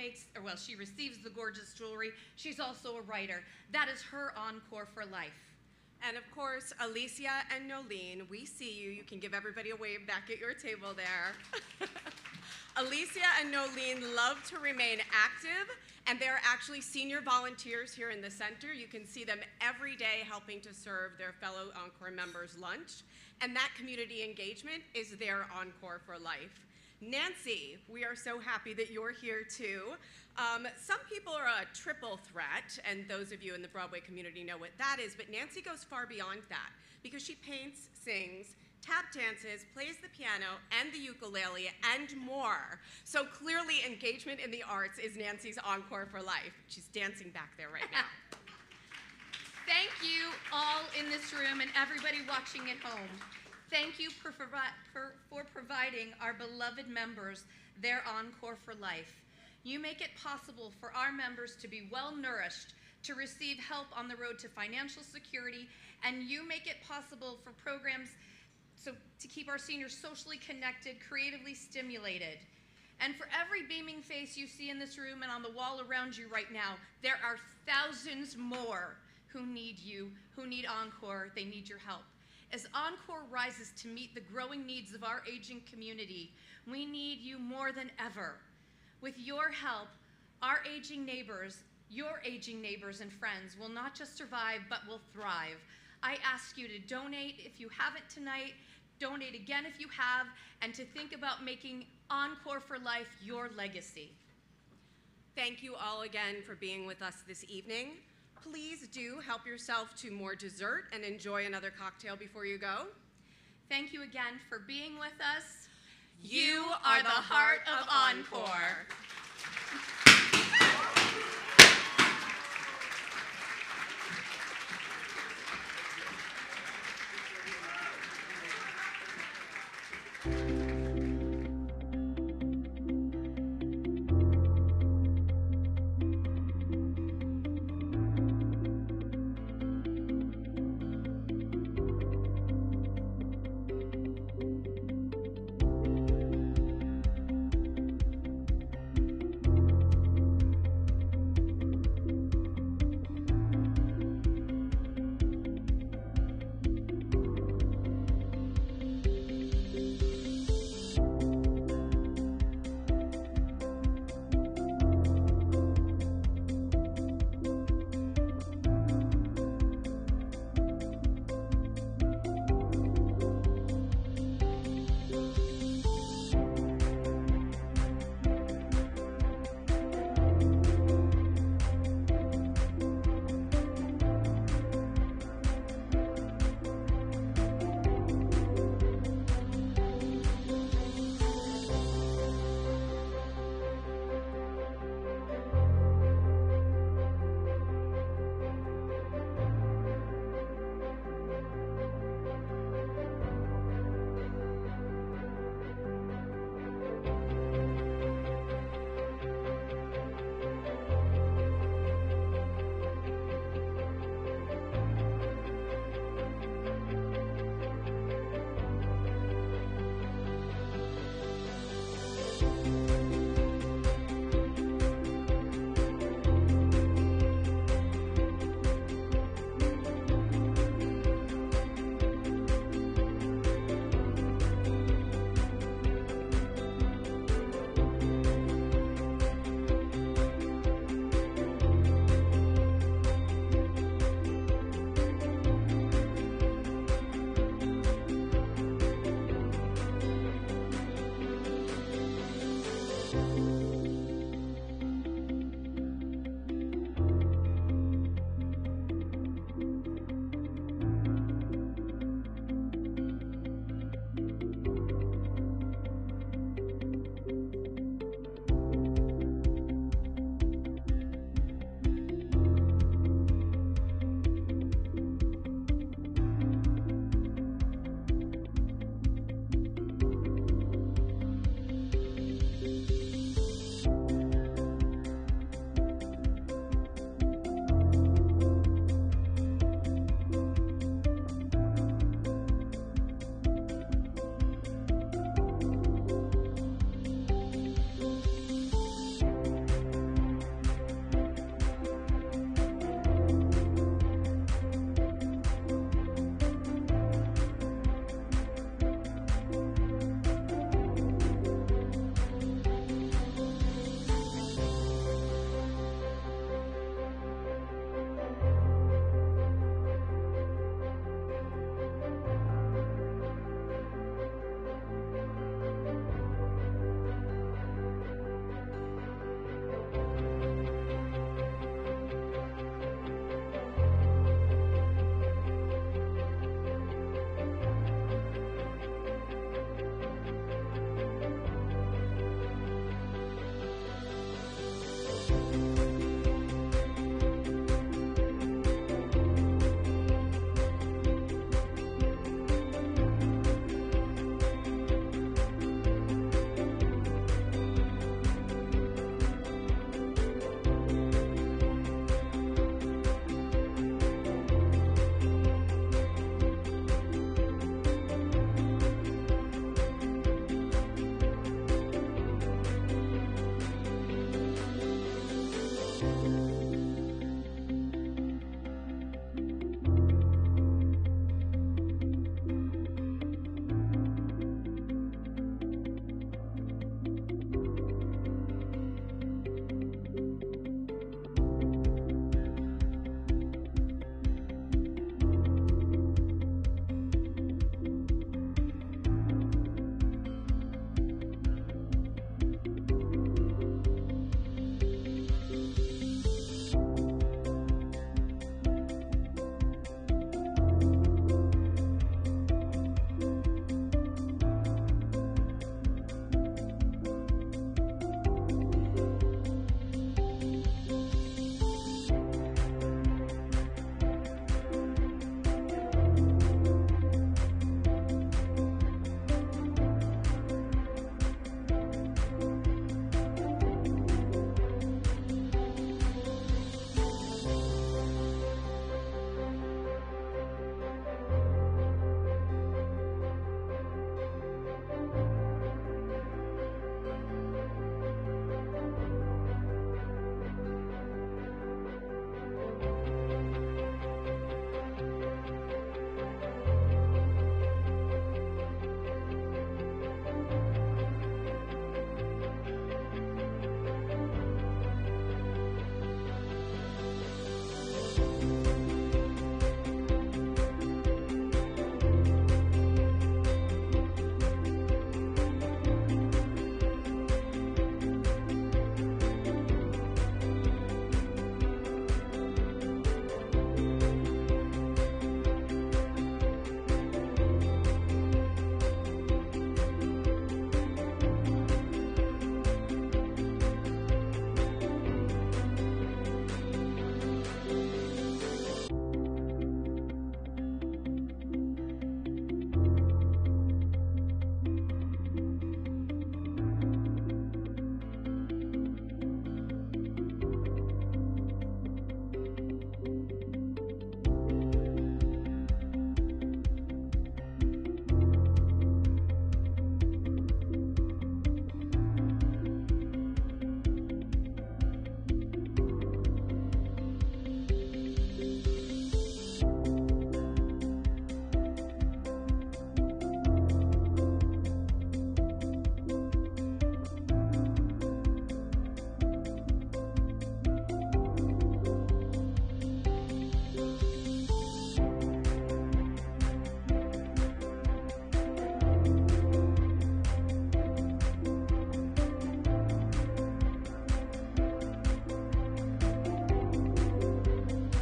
she receives the gorgeous jewelry. She's also a writer. That is her Encore for life. And of course, Alicia and Nolene, we see you. You can give everybody a wave back at your table there. Alicia and Nolene love to remain active, and they're actually senior volunteers here in the center. You can see them every day helping to serve their fellow Encore members lunch, and that community engagement is their Encore for life. Nancy, we are so happy that you're here too. Some people are a triple threat, and those of you in the Broadway community know what that is, but Nancy goes far beyond that because she paints, sings, tap dances, plays the piano and the ukulele, and more. So clearly engagement in the arts is Nancy's Encore for life. She's dancing back there right now. Thank you all in this room and everybody watching at home. Thank you for providing our beloved members their Encore for life. You make it possible for our members to be well nourished, to receive help on the road to financial security, and you make it possible for programs to keep our seniors socially connected, creatively stimulated. And for every beaming face you see in this room and on the wall around you right now, there are thousands more who need you, who need Encore. They need your help. As Encore rises to meet the growing needs of our aging community, we need you more than ever. With your help, our aging neighbors, your aging neighbors and friends will not just survive, but will thrive. I ask you to donate if you haven't tonight, donate again if you have, and to think about making Encore for life your legacy. Thank you all again for being with us this evening. Please do help yourself to more dessert and enjoy another cocktail before you go. Thank you again for being with us. You are the heart of Encore.